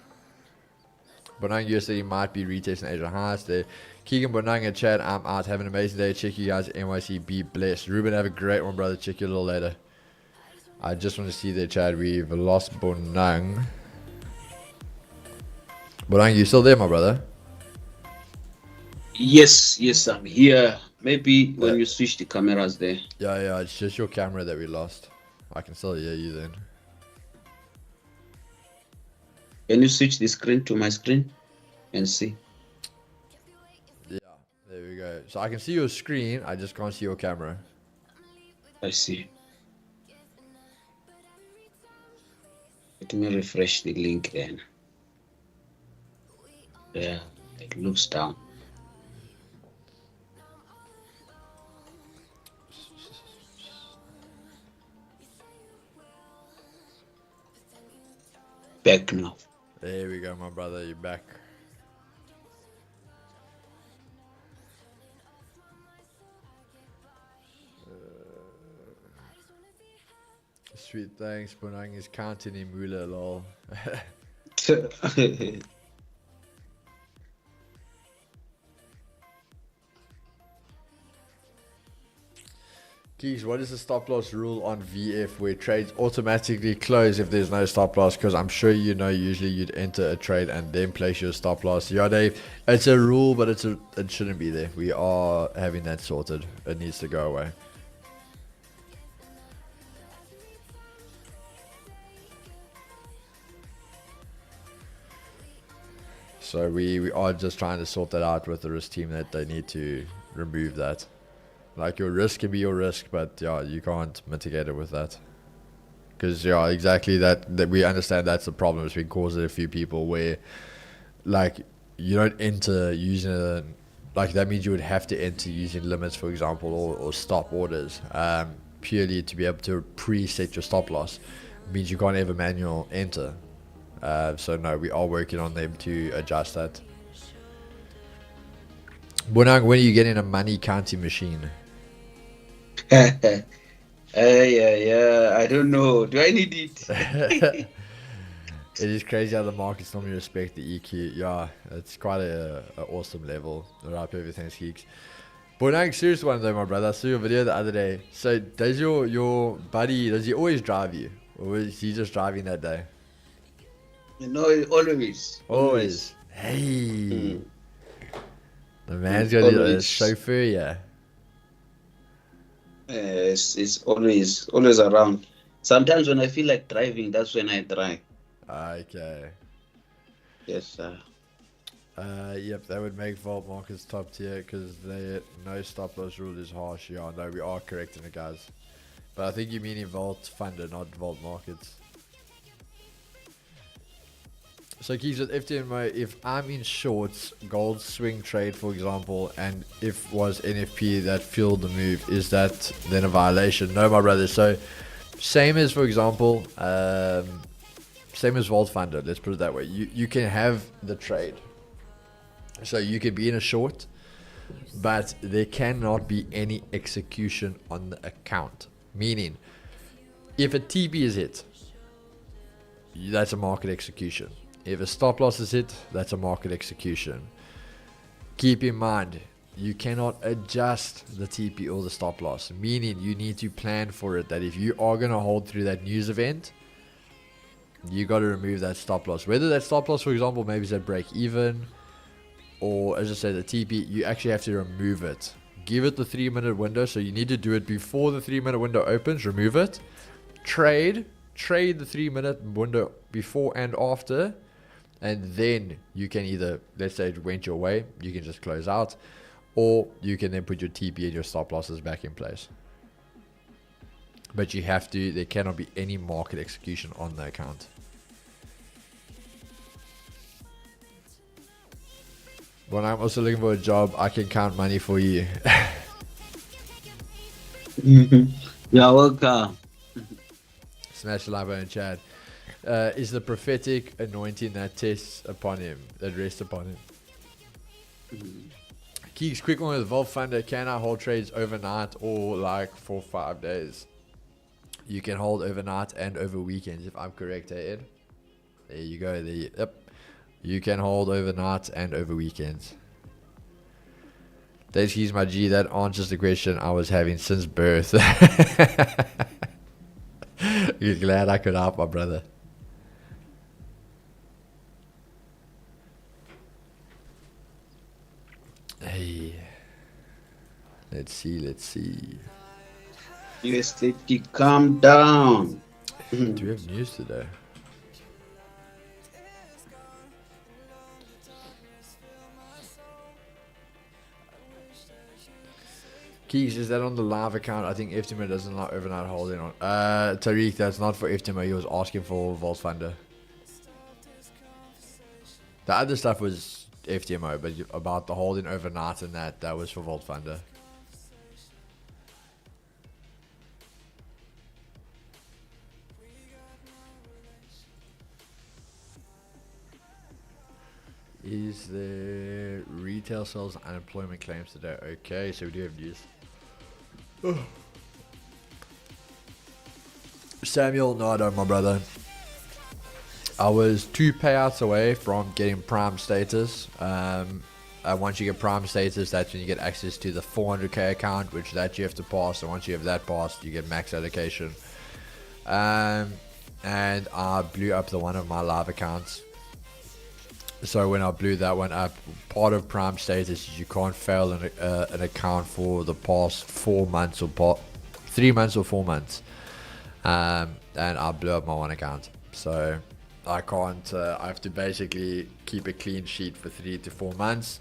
Bonang US30 might be retesting Asia highs there. Keegan Bonang and Chad, I'm out. Have an amazing day. Check you guys. NYC, be blessed. Ruben, have a great one, brother. Check you a little later. I just want to see there, Chad. We've lost Bonang. Bonang, you still there, my brother? Yes, I'm here. Maybe when you switch the cameras there. Yeah, it's just your camera that we lost. I can still hear you then. Can you switch the screen to my screen and see? Yeah, there we go. So I can see your screen, I just can't see your camera. I see. Let me refresh the link then. Yeah, it looks down. Back now. There we go, my brother. You're back. Sweet thanks. Bonang is counting in Mula, lol. Keys, what is the stop loss rule on VF where trades automatically close if there's no stop loss? Because I'm sure you know usually you'd enter a trade and then place your stop loss. Yeah, Dave, it's a rule, but it shouldn't be there. We are having that sorted. It needs to go away. So we are just trying to sort that out with the risk team that they need to remove that. Like your risk can be your risk, but yeah, you can't mitigate it with that. Because yeah, exactly that we understand that's the problem. It's been causing a few people where, like, you don't enter using like that means you would have to enter using limits, for example, or stop orders, purely to be able to preset your stop loss. It means you can't ever manual enter. So no, we are working on them to adjust that. Bonang, when are you getting a money counting machine? Yeah, I don't know. Do I need it? It is crazy how the markets normally respect the EQ. Yeah, it's quite a awesome level. Right, perfect. Thanks, Geeks. But now, serious one though, my brother. I saw your video the other day. So, does your buddy, does he always drive you? Or was he just driving that day? Always. Always. Hey. Mm. The man's got a Always. chauffeur, yeah. It's always around. Sometimes when I feel like driving, that's when I drive. Okay. Yes, sir. Yep, that would make vault markets top tier because the no stop loss rule is harsh. Yeah, no, we are correcting it, guys. But I think you mean in vault funder, not vault markets. So keys with FTMO, if I'm in shorts, gold swing trade for example, and if was NFP that fueled the move, is that then a violation? No, my brother. So same as for example, same as vault funder. Let's put it that way. You can have the trade. So you can be in a short, but there cannot be any execution on the account. Meaning, if a TP is hit, that's a market execution. If a stop loss is hit, that's a market execution. Keep in mind, you cannot adjust the TP or the stop loss. Meaning, you need to plan for it that if you are going to hold through that news event, you got to remove that stop loss. Whether that stop loss, for example, maybe is at break even, or as I said, the TP, you actually have to remove it. Give it the 3-minute window. So you need to do it before the 3-minute window opens. Remove it. Trade the 3-minute window before and after. And then you can either, let's say it went your way, you can just close out. Or you can then put your TP and your stop losses back in place. But you have to, there cannot be any market execution on the account. When I'm also looking for a job, I can count money for you. You're welcome. Smash the like button, Chad. Is the prophetic anointing that tests upon him, that rests upon him? Keeks, quick one with Vault Funder. Can I hold trades overnight or like for 5 days? You can hold overnight and over weekends, if I'm correct, Ed? There you go. Yep. You can hold overnight and over weekends. Thanks, Keys, my G. That answers the question I was having since birth. You're glad I could help, my brother. Hey. Let's see. USD, calm down. Do we have news today? Keys, is that on the live account? I think FTMO doesn't allow overnight holding on. Tariq, that's not for FTMO. He was asking for Vault Funder. The other stuff was FTMO, but about the holding overnight and that was for Vault Funder. Is there retail sales and unemployment claims today? Okay, so we do have news. Samuel, no, I don't, my brother. I was 2 payouts away from getting prime status. Once you get prime status, that's when you get access to the 400k account, which that you have to pass. And once you have that passed, you get max allocation. And I blew up one of my live accounts. So when I blew that one up, part of prime status is you can't fail an account for the past 4 months or 3 months or 4 months. And I blew up my one account. So I can't, I have to basically keep a clean sheet for 3 to 4 months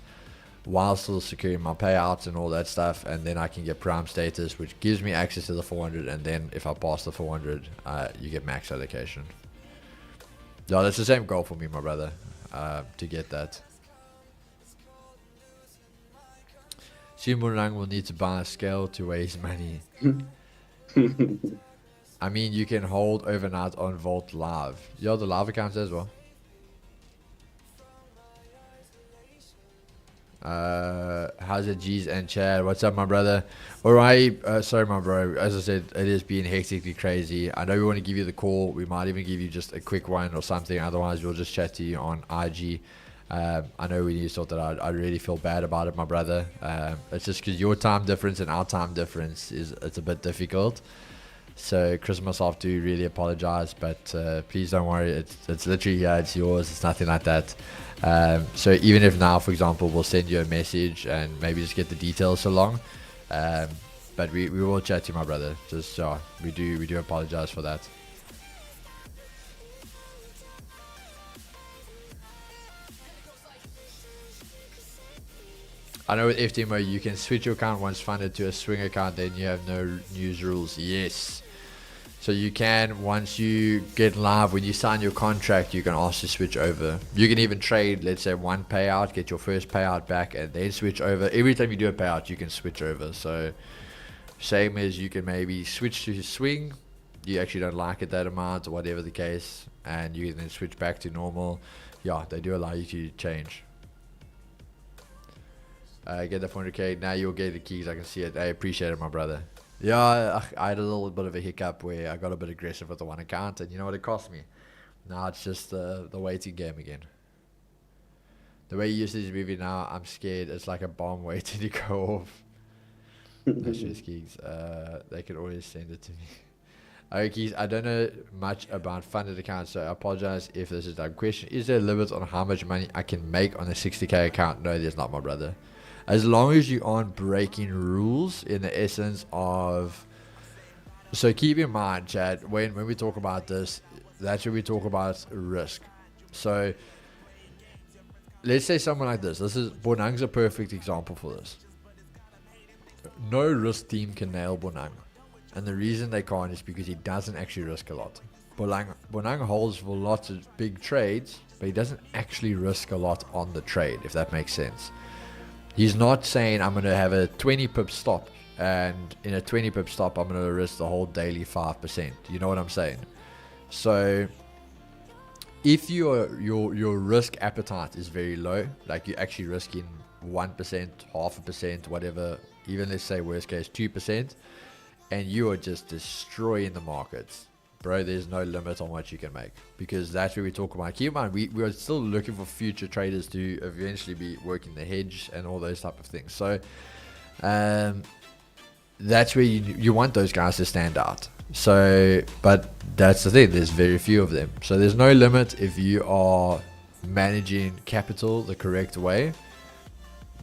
while still securing my payouts and all that stuff. And then I can get prime status, which gives me access to the 400. And then if I pass the 400, you get max allocation. No, that's the same goal for me, my brother. To get that. Simurang will need to buy a scale to raise money. I mean, you can hold overnight on Vault Live. You have the live accounts as well. How's it, G's and Chad? What's up, my brother? Alright, sorry, my bro. As I said, it is being hectically crazy. I know we want to give you the call. We might even give you just a quick one or something. Otherwise, we'll just chat to you on IG. I know we need to sort that out. I really feel bad about it, my brother. It's just because your time difference and our time difference it's a bit difficult. So Chris and myself do really apologize, but please don't worry. It's literally it's yours. It's nothing like that. So even if now, for example, we'll send you a message and maybe just get the details along. But we will chat to you, my brother. Just we do apologize for that. I know with FTMO you can switch your account once funded to a swing account, then you have no news rules. Yes. So you can, once you get live, when you sign your contract, you can ask to switch over. You can even trade, let's say, one payout, get your first payout back, and then switch over. Every time you do a payout, you can switch over. So same as you can maybe switch to swing. You actually don't like it that amount or whatever the case, and you can then switch back to normal. Yeah, they do allow you to change. Get the 400k. Now you'll get the keys. I can see it. I appreciate it, my brother. Yeah, I had a little bit of a hiccup where I got a bit aggressive with the one account, and you know what it cost me? Now it's just the waiting game again. The way you use this movie now, I'm scared. It's like a bomb waiting to go off. That's just keys. They can always send it to me. Okay, keys. I don't know much about funded accounts, so I apologize if this is a dumb question. Is there a limit on how much money I can make on a 60k account? No, there's not, my brother. As long as you aren't breaking rules in the essence of... So keep in mind, Chad, when we talk about this, that's when we talk about risk. So let's say someone like this. This is Bonang's a perfect example for this. No risk team can nail Bonang. And the reason they can't is because he doesn't actually risk a lot. Bonang holds for lots of big trades, but he doesn't actually risk a lot on the trade, if that makes sense. He's not saying I'm going to have a 20 pip stop, and in a 20 pip stop I'm going to risk the whole daily 5%. You know what I'm saying? So if your risk appetite is very low, like you're actually risking 1%, 0.5%, whatever, even let's say worst case 2%, and you are just destroying the markets, bro, there's no limit on what you can make, because that's where we talk about. Keep in mind, we are still looking for future traders to eventually be working the hedge and all those type of things. So that's where you want those guys to stand out. So, but that's the thing, there's very few of them. So there's no limit. If you are managing capital the correct way,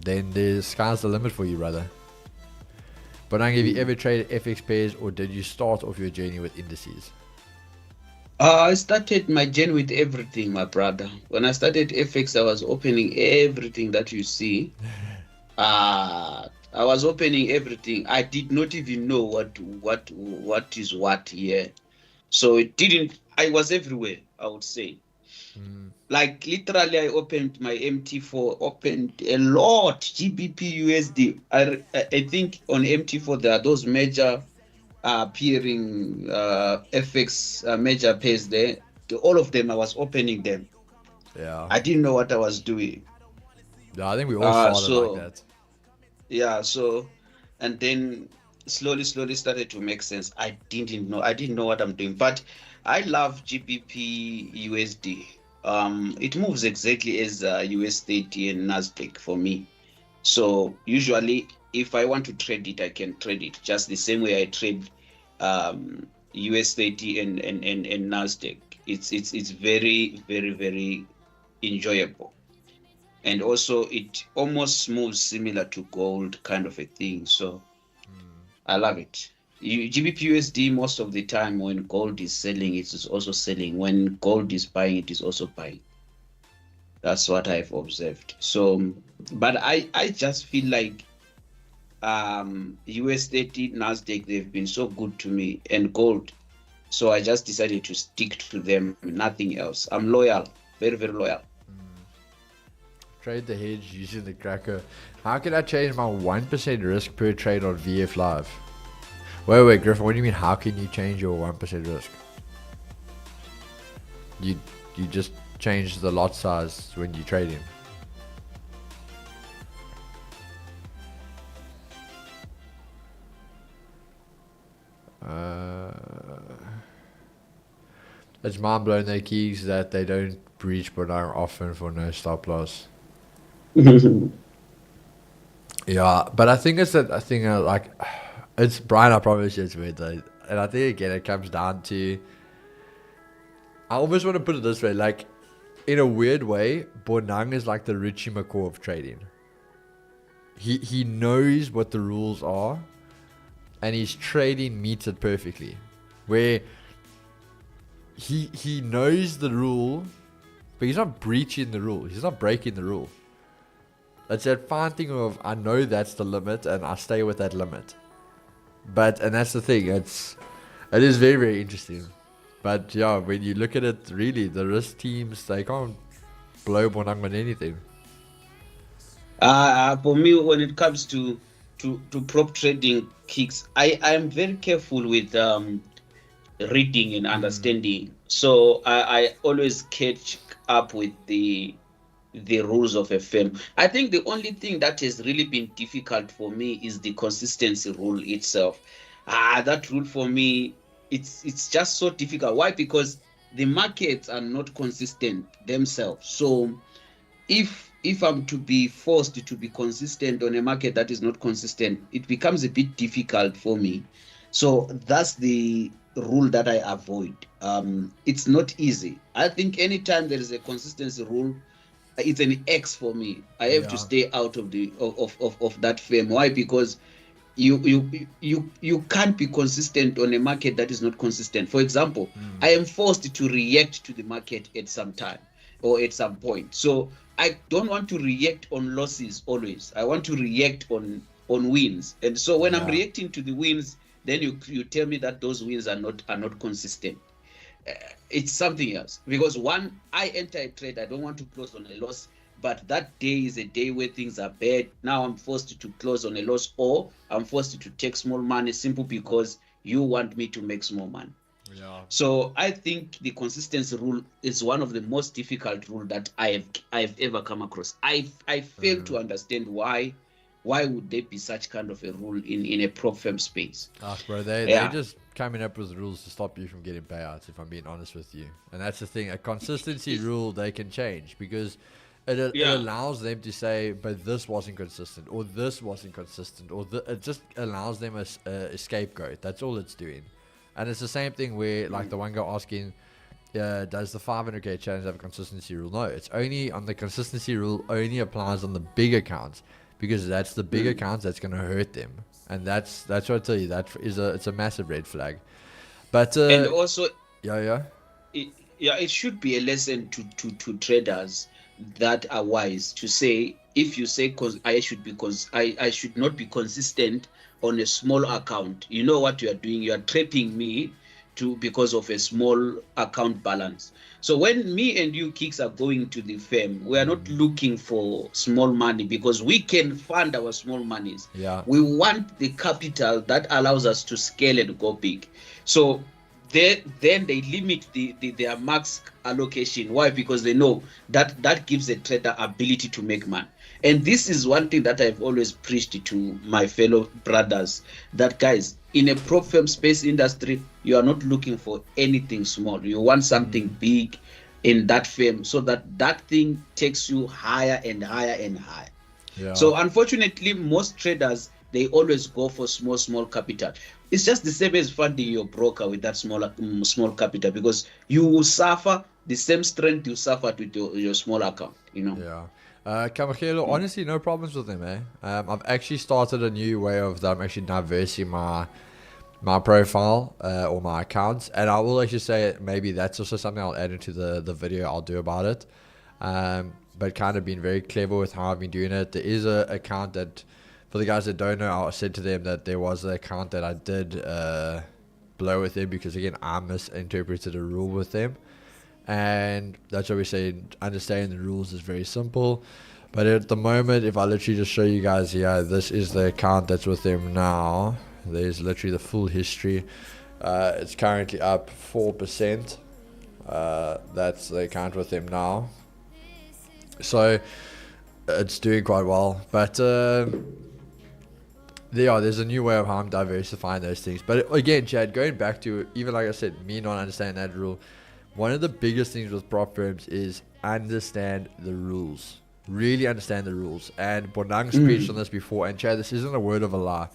then the sky's the limit for you, brother. But have you ever traded FX pairs, or did you start off your journey with indices? I started my journey with everything, my brother. When I started FX, I was opening everything that you see. I was opening everything. I did not even know what is what here. So it didn't. I was everywhere, I would say. Like literally, I opened my MT4, opened a lot, GBP, USD. I think on MT4 there are those major appearing FX major pairs there. All of them, I was opening them. Yeah. I didn't know what I was doing. Yeah, I think we all started like that. Yeah, so, and then slowly started to make sense. I didn't know what I'm doing, but I love GBP USD. It moves exactly as US30 and NASDAQ for me. So usually, if I want to trade it, I can trade it just the same way I trade US30 and NASDAQ. It's very, very, very enjoyable. And also it almost moves similar to gold kind of a thing. So I love it. GBP USD, most of the time when gold is selling, it is also selling. When gold is buying, it is also buying. That's what I've observed. So, but I just feel like US30, NASDAQ, they've been so good to me, and gold. So I just decided to stick to them, nothing else. I'm loyal, very, very loyal. Trade the hedge using the cracker. How can I change my 1% risk per trade on VF Live? Wait, Griffin, what do you mean, how can you change your 1% risk? You just change the lot size when you trade him. it's mind blowing their keys that they don't breach Bonang often for no stop loss. Yeah, but I think it's that I think like it's Brian. I promise you it's weird though, and I think again it comes down to. I almost want to put it this way, like in a weird way, Bonang is like the Richie McCaw of trading. He knows what the rules are, and his trading meets it perfectly. Where he knows the rule, but he's not breaching the rule. He's not breaking the rule. It's that fine thing of I know that's the limit and I stay with that limit. And that's the thing. It is very, very interesting. But yeah, when you look at it, really the risk teams, they can't blow Bonang on anything. For me, when it comes to prop trading kicks, I am very careful with reading and understanding. So I always catch up with the rules of a firm. I think the only thing that has really been difficult for me is the consistency rule itself. That rule for me, it's just so difficult. Why? Because the markets are not consistent themselves. So if I'm to be forced to be consistent on a market that is not consistent, it becomes a bit difficult for me. So that's the rule that I avoid. It's not easy. I think anytime there is a consistency rule, it's an X for me. I have to stay out of the of that firm. Why? Because you can't be consistent on a market that is not consistent. For example, I am forced to react to the market at some time or at some point. So I don't want to react on losses always. I want to react on wins. And so when I'm reacting to the wins, then you tell me that those wins are not consistent. It's something else, because one, I enter a trade, I don't want to close on a loss, but that day is a day where things are bad. Now I'm forced to close on a loss, or I'm forced to take small money simple because you want me to make small money. So I think the consistency rule is one of the most difficult rule that I've ever come across. I fail to understand why would there be such kind of a rule in a prop firm space. Bro, they just coming up with rules to stop you from getting payouts, if I'm being honest with you. And that's the thing, a consistency rule they can change, because it allows them to say, but this wasn't consistent, or this wasn't consistent, or it just allows them a scapegoat. That's all it's doing. And it's the same thing where, like the one guy asking, does the 500k challenge have a consistency rule? No, it's only on the consistency rule only applies on the big accounts, because that's the big accounts that's going to hurt them. And that's what I tell you, it's a massive red flag. But and also it should be a lesson to traders that are wise, to say, if you say I should not be consistent on a small account, you know what you are doing, you are trapping me because of a small account balance. So when me and you kicks are going to the firm, we are not looking for small money, because we can fund our small monies. We want the capital that allows us to scale and go big. So then they limit their max allocation. Why? Because they know that gives a trader ability to make money. And this is one thing that I've always preached to my fellow brothers, that guys, in a prop firm space industry, you are not looking for anything small. You want something big in that firm, so that thing takes you higher and higher and higher. So unfortunately, most traders, they always go for small capital. It's just the same as funding your broker with that small capital, because you will suffer the same strength you suffered with your small account, you know. Kamachelo, honestly, no problems with them, I've actually started a new way of I'm actually diversing my profile or my accounts, and I will actually say maybe that's also something I'll add into the video I'll do about it. But kind of been very clever with how I've been doing it. There is an account that, for the guys that don't know, I said to them that there was an account that I did blow with them, because again, I misinterpreted a rule with them. And that's what we say, understanding the rules is very simple. But at the moment, if I literally just show you guys here, this is the account that's with them now. There's literally the full history. It's currently up 4%. That's the account with them now. So it's doing quite well. But there's a new way of how I'm diversifying those things. But again, Chad, going back to, even like I said, me not understanding that rule, one of the biggest things with prop firms is understand the rules. Really understand the rules. And Bonang preached on this before. And Chad, this isn't a word of a lie.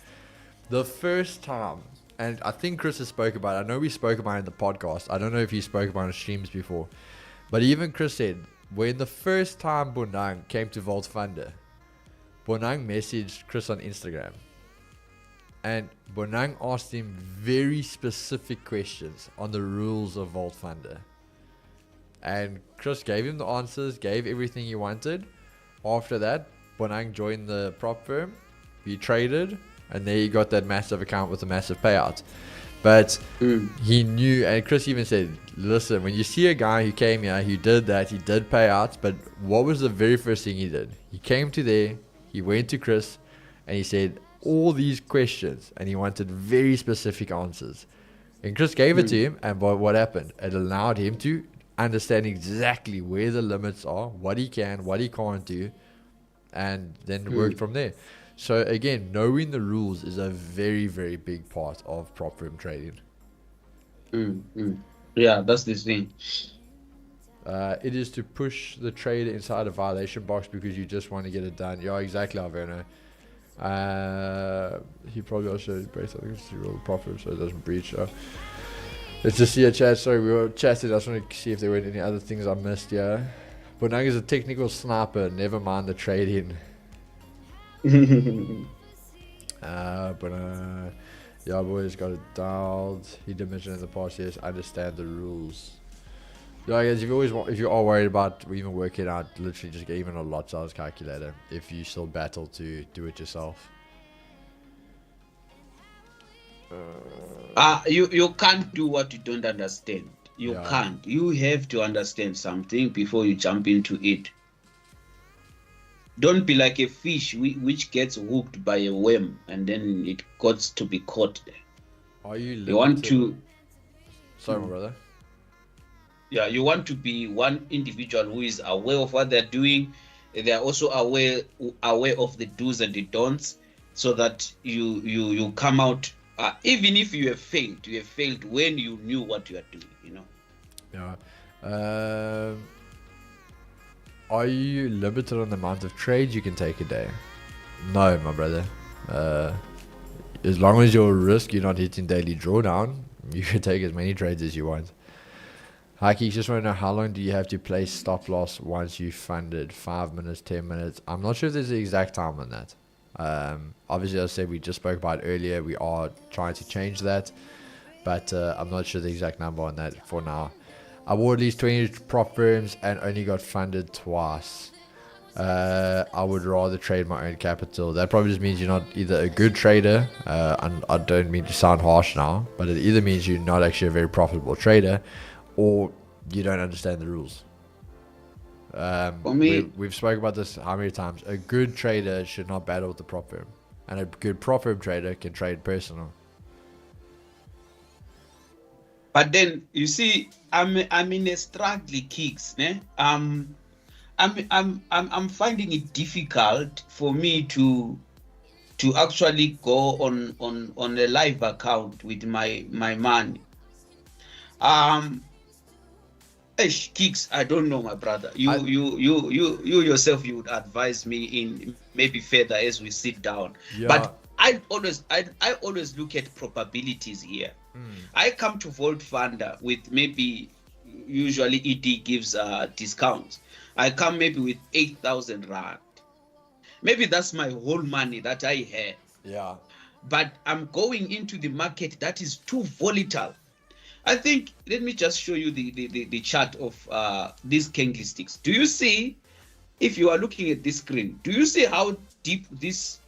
The first time, and I think Chris has spoke about it. I know we spoke about it in the podcast. I don't know if he spoke about it on streams before. But even Chris said, when the first time Bonang came to Vault Funder, Bonang messaged Chris on Instagram. And Bonang asked him very specific questions on the rules of Vault Funder. And Chris gave him the answers, gave everything he wanted. After that, Bonang joined the prop firm. He traded, and there he got that massive account with a massive payout. But he knew, and Chris even said, listen, when you see a guy who came here, he did that, he did payouts, but what was the very first thing he did? He came to there, he went to Chris, and he said all these questions, and he wanted very specific answers. And Chris gave it to him, and what happened? It allowed him to understand exactly where the limits are, what he can, what he can't do, and then work from there. So again, knowing the rules is a very, very big part of prop firm trading. Yeah, that's the thing. It is to push the trader inside a violation box because you just want to get it done. Yeah, exactly, Alverno. He probably also based on the prop firm so it doesn't breach. Let's just see a chat. Sorry, we were chatting. I just want to see if there were any other things I missed. Yeah, Bonang is a technical sniper. Never mind the trading. Yeah, boys got it dialed. He did mention in the past. Yes, understand the rules. Yeah, guys, if you are worried about even working out, literally just get even a lot size calculator. If you still battle to do it yourself. You can't do what you don't understand. You can't. You have to understand something before you jump into it. Don't be like a fish which gets hooked by a worm and then it got to be caught there. Are you limited? You want to... Sorry, my brother. Yeah, you want to be one individual who is aware of what they're doing. They are also aware of the do's and the don'ts, so that you come out. Even if you have failed when you knew what you are doing. You know. Yeah. Are you limited on the amount of trades you can take a day? No, my brother. As long as your risk you're not hitting daily drawdown, you can take as many trades as you want. Haki, just want to know how long do you have to place stop loss once you've funded? 5 minutes, 10 minutes? I'm not sure if there's the exact time on that. Obviously, as I said, we just spoke about it earlier. We are trying to change that, but I'm not sure the exact number on that for now. I wore at least 20 prop firms and only got funded twice. I would rather trade my own capital. That probably just means you're not either a good trader, and I don't mean to sound harsh now, but it either means you're not actually a very profitable trader, or you don't understand the rules. For me, we've spoken about this how many times. A good trader should not battle with the prop firm, and a good prop firm trader can trade personal. But then you see, I'm in a struggling kicks, ne? I'm finding it difficult for me to actually go on a live account with my money. Kicks, I don't know, my brother. You yourself, you would advise me in maybe further as we sit down. Yeah. But I always look at probabilities here. I come to Vault Funder with maybe usually ED gives discounts. I come maybe with 8,000 rand. Maybe that's my whole money that I have. Yeah. But I'm going into the market that is too volatile. I think, let me just show you the chart of these candlesticks. Do you see, if you are looking at this screen, do you see how deep this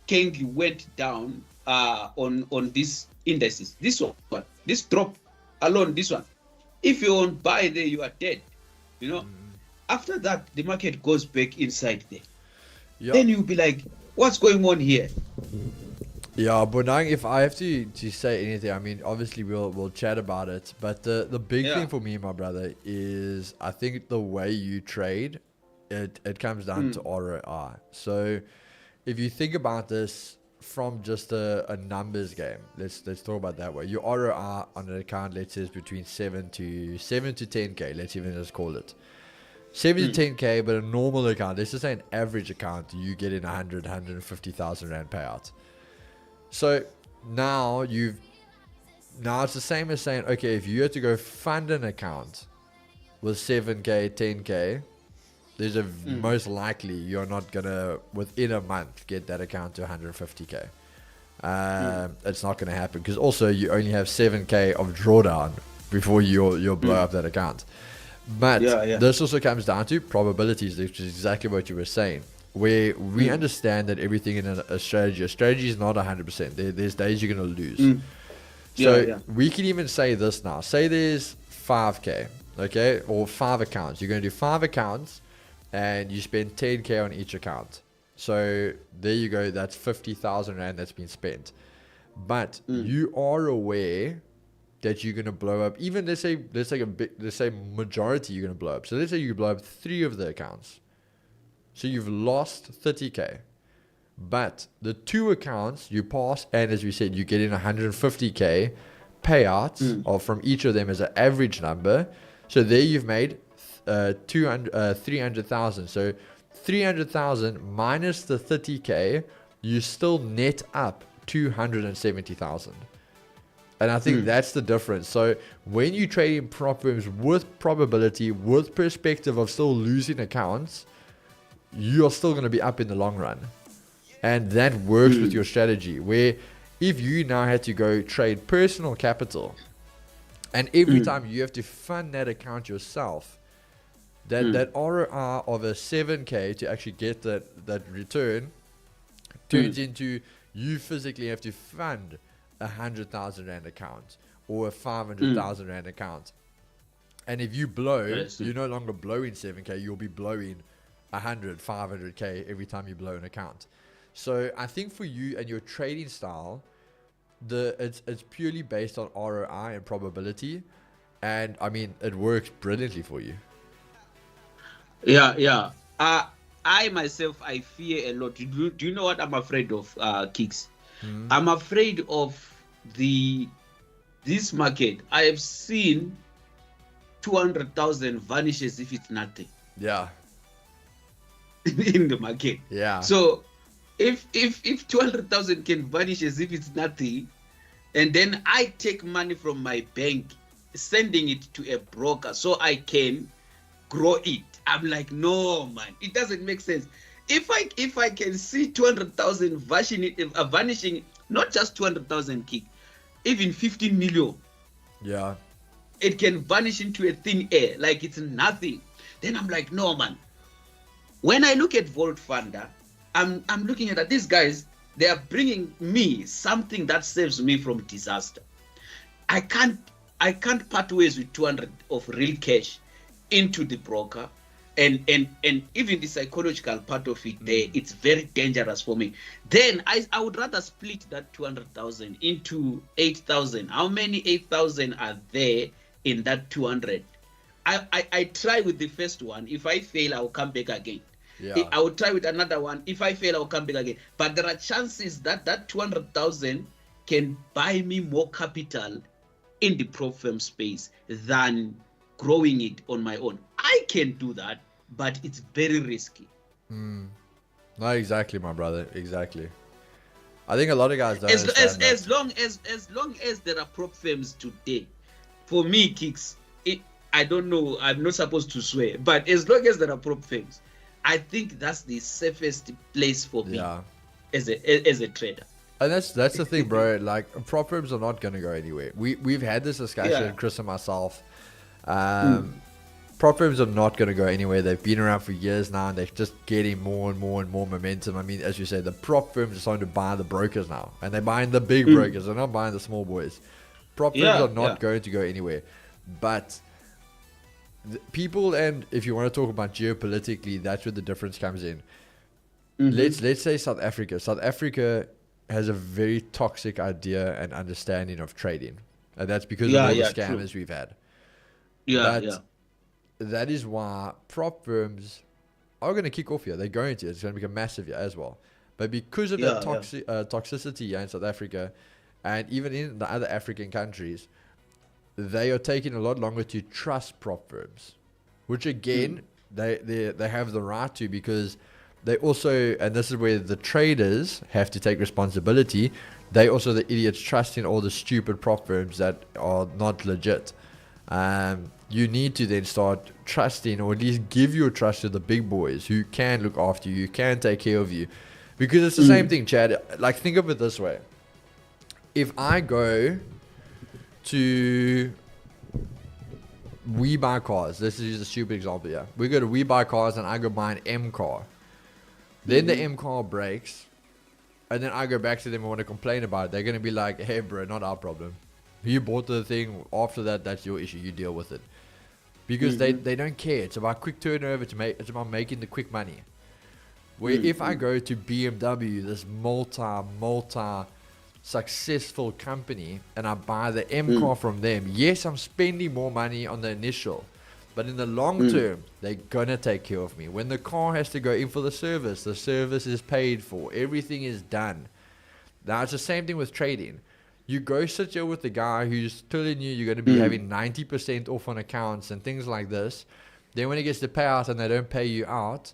candle went down on these indices? This one, this drop alone, this one. If you won't buy there, you are dead. You know, after that, the market goes back inside there. Yeah. Then you'll be like, what's going on here? Yeah, Bonang, if I have to say anything, I mean, obviously we'll chat about it, but the big thing for me, my brother, is I think the way you trade, it comes down to ROI. So if you think about this, from just a numbers game. Let's talk about that way. Your ROI on an account, let's say, is between 7 to 10k. Let's even just call it 7 to 10k. But a normal account, let's just say an average account, you get in 150,000 rand payout. So now it's the same as saying, okay, if you had to go fund an account with 7k, 10k, there's a most likely you're not gonna within a month get that account to 150k. It's not gonna happen because also you only have 7k of drawdown before you'll blow up that account. But this also comes down to probabilities, which is exactly what you were saying. Where we understand that everything in a strategy is not 100%. There's days you're gonna lose. So we can even say this now. Say there's 5k, okay, or 5 accounts. You're gonna do 5 accounts. And you spend 10k on each account. So there you go. That's 50,000 rand that's been spent. But you are aware that you're gonna blow up. Even let's say majority you're gonna blow up. So let's say you blow up 3 of the accounts. So you've lost 30k. But the 2 accounts you pass, and as we said, you get in 150k payouts or from each of them as an average number. So there you've made 300,000. So 300,000 minus the 30k, you still net up 270,000. And I think that's the difference. So when you trade in prop firms with probability, with perspective of still losing accounts, you're still going to be up in the long run. And that works with your strategy. Where if you now had to go trade personal capital, and every time you have to fund that account yourself, that ROI of a 7k to actually get that return turns into you physically have to fund 100,000 rand account or a 500,000 rand account. And if you blow, you're no longer blowing 7k, you'll be blowing 100, 500k every time you blow an account. So I think for you and your trading style, it's purely based on ROI and probability. And I mean, it works brilliantly for you. I myself, I fear a lot. Do you know what I'm afraid of, Kicks? I'm afraid of this market. I have seen 200,000 vanish as if it's nothing. Yeah. In the market. Yeah. So if 200,000 can vanish as if it's nothing, and then I take money from my bank, sending it to a broker so I can grow it. I'm like, no, man, it doesn't make sense. If I can see 200,000 vanishing, not just 200,000 kick, even 15 million, it can vanish into a thin air like it's nothing. Then I'm like, no, man. When I look at Vault Funder, I'm looking at that. These guys, they are bringing me something that saves me from disaster. I can't part ways with 200 of real cash into the broker, and even the psychological part of it there, it's very dangerous for me. Then I would rather split that 200,000 into 8,000. How many 8,000 are there in that 200? I try with the first one. If I fail, I'll come back again. I will try with another one. If I fail, I'll come back again. But there are chances that 200,000 can buy me more capital in the prop firm space than growing it on my own. I can do that, but it's very risky. No, exactly, my brother. Exactly. I think a lot of guys don't as long as there are prop firms today, for me, Kicks, I don't know, I'm not supposed to swear, but as long as there are prop firms, I think that's the safest place for me as a trader. And that's the thing, bro. Like, prop firms are not going to go anywhere. We've had this discussion, Chris and myself. Prop firms are not going to go anywhere. They've been around for years now, and they're just getting more and more and more momentum. I mean, as you say, the prop firms are starting to buy the brokers now, and they're buying the big brokers. They're not buying the small boys. Prop firms are not going to go anywhere. But people, and if you want to talk about geopolitically, that's where the difference comes in. Let's say South Africa. South Africa has a very toxic idea and understanding of trading, and that's because of all the scammers we've had. That is why prop firms are going to kick off here. They're going to. It's going to become massive here as well. But because of Yeah, that toxicity here in South Africa, and even in the other African countries, they are taking a lot longer to trust prop firms, which again, they have the right to, because they also, and this is where the traders have to take responsibility, they also the idiots trusting all the stupid prop firms that are not legit. You need to then start trusting, or at least give your trust to the big boys who can look after you, can take care of you. Because it's the same thing, Chad. Like, think of it this way. If I go to We Buy Cars, this is just a stupid example, yeah. We go to We Buy Cars and I go buy an M car. Then the M car breaks, and then I go back to them and want to complain about it. They're going to be like, hey, bro, not our problem. You bought the thing. After that, that's your issue. You deal with it. Because they don't care. It's about quick turnover. It's about making the quick money. Where if I go to BMW, this multi successful company, and I buy the M car from them, yes, I'm spending more money on the initial. But in the long term, they're going to take care of me. When the car has to go in for the service is paid for. Everything is done. Now, it's the same thing with trading. You go sit here with the guy who's telling you you're going to be having 90% off on accounts and things like this. Then when it gets to payout and they don't pay you out,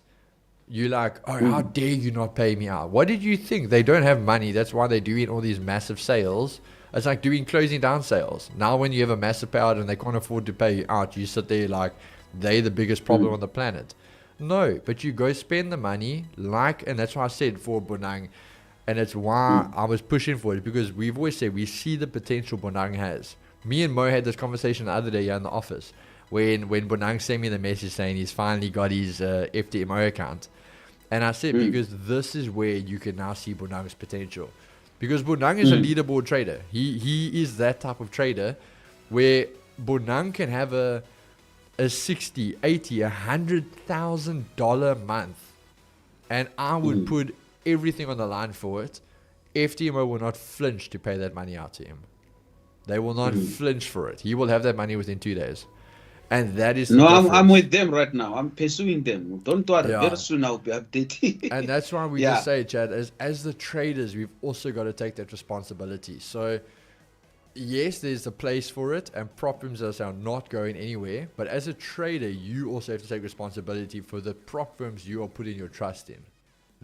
you're like, oh, how dare you not pay me out? What did you think? They don't have money. That's why they're doing all these massive sales. It's like doing closing down sales. Now when you have a massive payout and they can't afford to pay you out, you sit there like they're the biggest problem on the planet. No, but you go spend the money, and that's why I said for Bonang, and it's why I was pushing for it, because we've always said we see the potential Bonang has. Me and Mo had this conversation the other day here in the office when Bonang sent me the message saying he's finally got his FTMO account. And I said, because this is where you can now see Bonang's potential. Because Bonang is a leaderboard trader. He is that type of trader where Bonang can have a $60, $80, $100,000 month. And I would put everything on the line for it. FTMO will not flinch to pay that money out to him. They will not flinch for it. He will have that money within 2 days. And that is the difference. I'm with them right now. I'm pursuing them. Don't worry. Yeah. Very soon I'll be updated. And that's why we just say, Chad, as the traders, we've also got to take that responsibility. So, yes, there's a place for it, and prop firms are not going anywhere. But as a trader, you also have to take responsibility for the prop firms you are putting your trust in.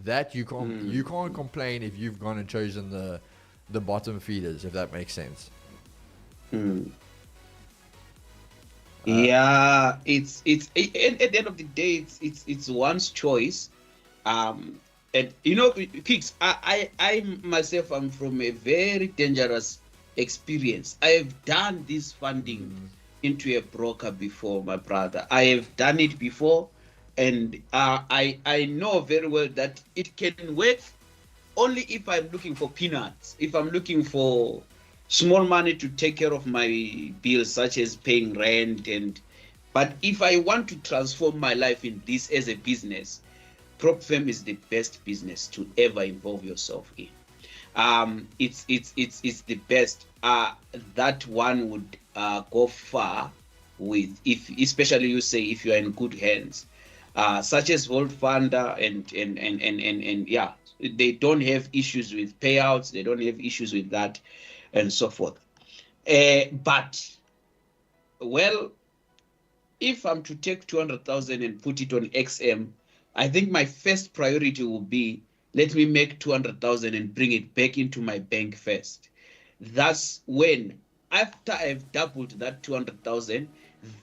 That you can't complain if you've gone and chosen the bottom feeders, if that makes sense. Yeah, it's at the end of the day, it's one's choice. And you know, Kicks, I myself am from a very dangerous experience. I have done this funding into a broker before, my brother. I have done it before, and I know very well that it can work only if I'm looking for peanuts, if I'm looking for small money to take care of my bills, such as paying rent. But if I want to transform my life in this as a business, prop firm is the best business to ever involve yourself in. It's the best. That one would go far with, especially you say if you are in good hands, such as Vault Funder and yeah, they don't have issues with payouts. They don't have issues with that, and so forth. But, well, if I'm to take 200,000 and put it on XM, I think my first priority will be, let me make 200,000 and bring it back into my bank first. That's when, after I've doubled that 200,000,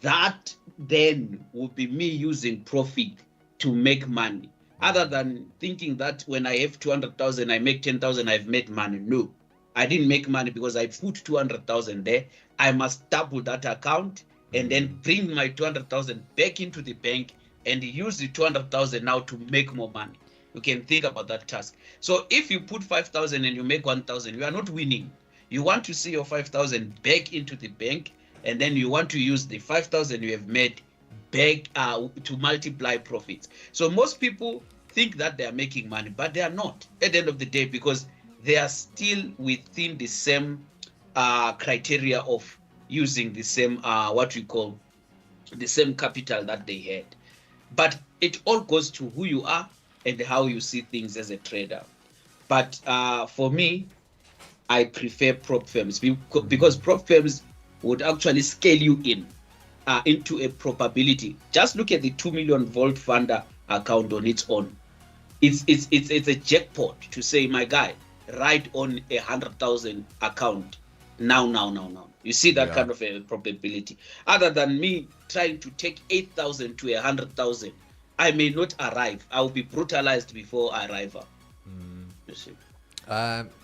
that then will be me using profit to make money. Other than thinking that when I have 200,000, I make 10,000, I've made money. No. I didn't make money because I put 200,000 there. I must double that account and then bring my 200,000 back into the bank and use the 200,000 now to make more money. You can think about that task. So if you put 5,000 and you make 1,000, you are not winning. You want to see your 5,000 back into the bank, and then you want to use the 5,000 you have made back to multiply profits. So most people think that they are making money, but they are not at the end of the day, because they are still within the same criteria of using the same, what we call the same capital that they had. But it all goes to who you are and how you see things as a trader. But for me, I prefer prop firms because prop firms would actually scale you in into a probability. Just look at the 2 million volt funder account on its own. It's a jackpot to say, my guy, write on 100,000 account now. You see that kind of a probability. Other than me trying to take 8,000 to 100,000, I may not arrive. I will be brutalized before I arrive. You see.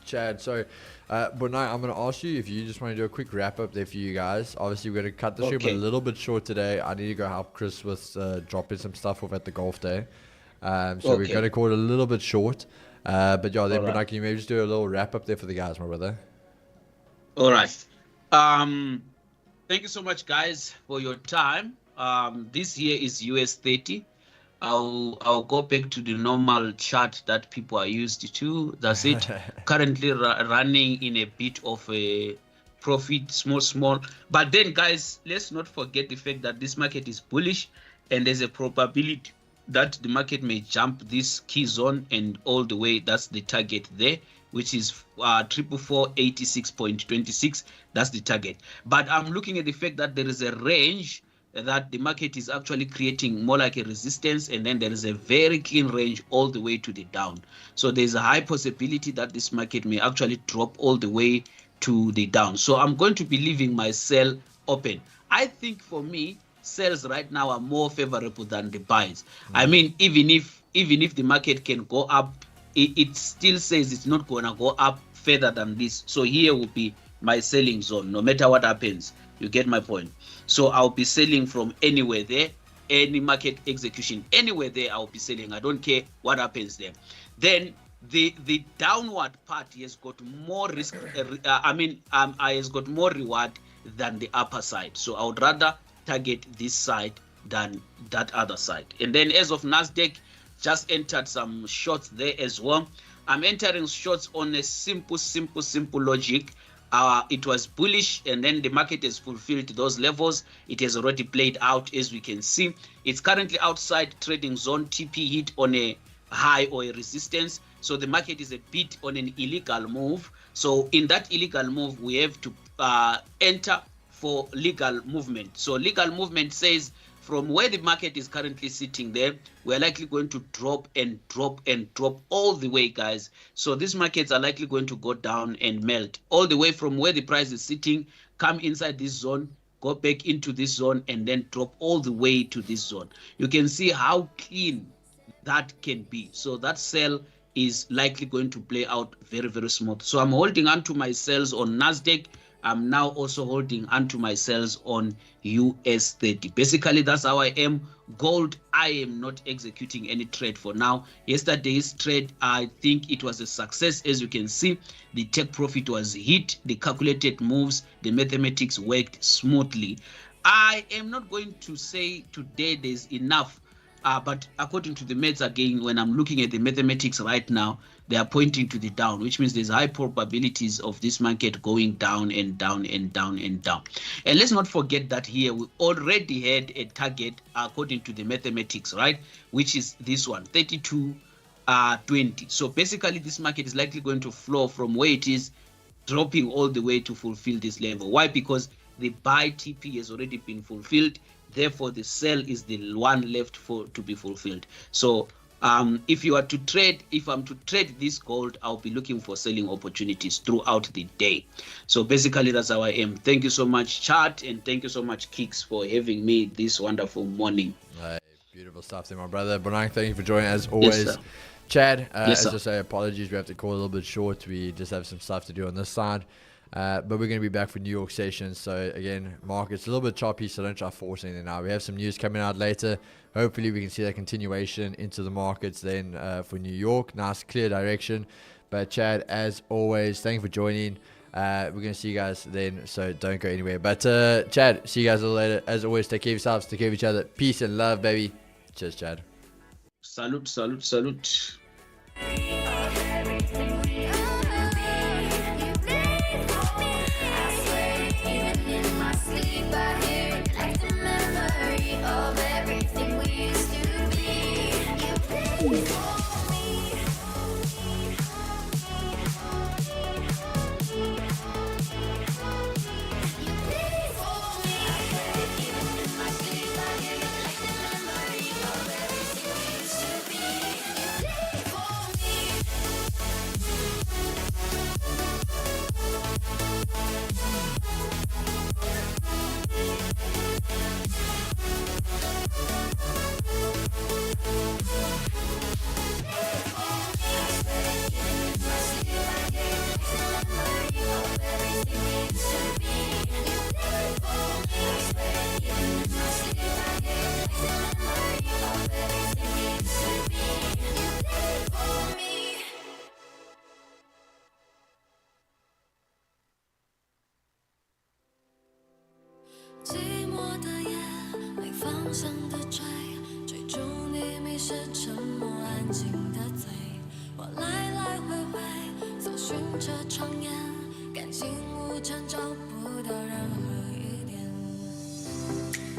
Chad, so Bonai, I'm going to ask you if you just want to do a quick wrap up there for you guys. Obviously, we're going to cut the stream a little bit short today. I need to go help Chris with dropping some stuff off at the golf day. So we're going to call it a little bit short. But yeah, then Bonai, can you maybe just do a little wrap up there for the guys, my brother? All right. Thank you so much, guys, for your time. This here is US30. I'll go back to the normal chart that people are used to. That's it. Currently running in a bit of a profit, small. But then, guys, let's not forget the fact that this market is bullish, and there's a probability that the market may jump this key zone and all the way. That's the target there, which is 444.86.26. That's the target. But I'm looking at the fact that there is a range that the market is actually creating more like a resistance, and then there is a very clean range all the way to the down. So there's a high possibility that this market may actually drop all the way to the down. So I'm going to be leaving my sell open. I think for me, sells right now are more favorable than the buys. I mean, even if the market can go up, it still says it's not going to go up further than this. So here will be my selling zone, no matter what happens. You get my point. So I'll be selling from anywhere there, any market execution, anywhere there I'll be selling. I don't care what happens there. Then the downward part has got more risk. Has got more reward than the upper side. So I would rather target this side than that other side. And then as of NASDAQ, just entered some shorts there as well. I'm entering shorts on a simple logic. It was bullish, and then the market has fulfilled those levels. It has already played out, as we can see. It's currently outside trading zone. TP hit on a high or a resistance. So the market is a bit on an illegal move. So in that illegal move, we have to enter for legal movement. So legal movement says from where the market is currently sitting there, we're likely going to drop all the way, guys. So these markets are likely going to go down and melt all the way from where the price is sitting, come inside this zone, go back into this zone, and then drop all the way to this zone. You can see how clean that can be. So that sell is likely going to play out very, very smooth. So I'm holding on to my sells on NASDAQ. I'm now also holding onto my sells on US30. Basically, that's how I am. Gold, I am not executing any trade for now. Yesterday's trade, I think it was a success. As you can see, the take profit was hit, the calculated moves, the mathematics worked smoothly. I am not going to say today there's enough, but according to the maths again, when I'm looking at the mathematics right now, they are pointing to the down, which means there's high probabilities of this market going down and down and down and down. And let's not forget that here we already had a target according to the mathematics, right? Which is this one, 32.20. So basically this market is likely going to flow from where it is, dropping all the way to fulfill this level. Why? Because the buy TP has already been fulfilled. Therefore, the sell is the one left to be fulfilled. So if I'm to trade this gold, I'll be looking for selling opportunities throughout the day. So basically, that's how I am. Thank you so much, Chart, and thank you so much, Kicks, for having me this wonderful morning. Beautiful stuff there, my brother. Bonang, thank you for joining as always. Yes, Chad, as I say, apologies. We have to call a little bit short. We just have some stuff to do on this side. But we're going to be back for New York sessions. So again, market's a little bit choppy, so don't try forcing it now. We have some news coming out later. Hopefully we can see that continuation into the markets then for New York. Nice clear direction. But Chad, as always, thank you for joining. We're going to see you guys then, so don't go anywhere. But Chad, see you guys a little later. As always, take care of yourselves, take care of each other. Peace and love, baby. Cheers, Chad. Salute, salute, salute. 方向的追，追逐你迷失沉默安静的嘴。我来来回回搜寻着窗沿，感情无常找不到任何一点。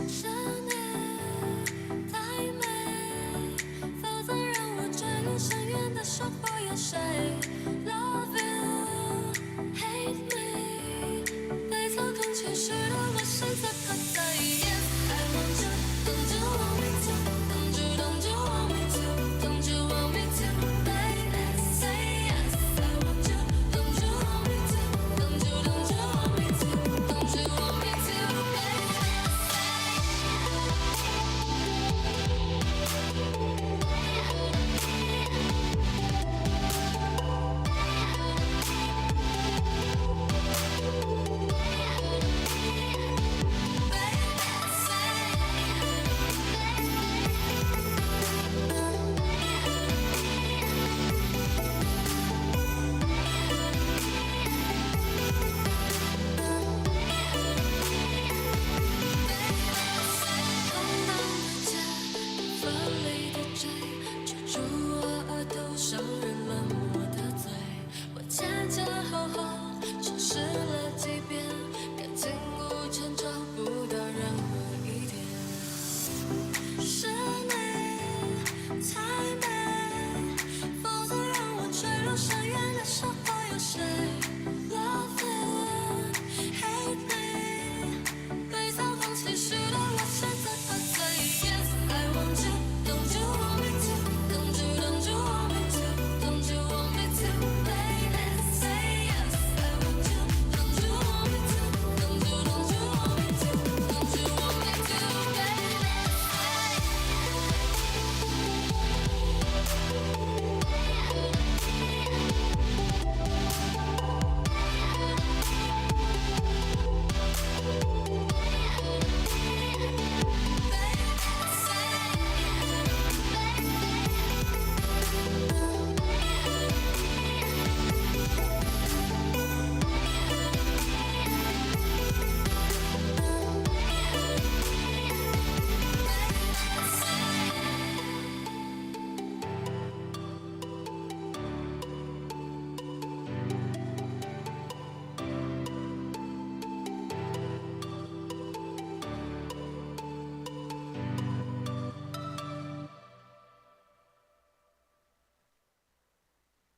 是你太美，否则让我坠入深渊的手不有谁？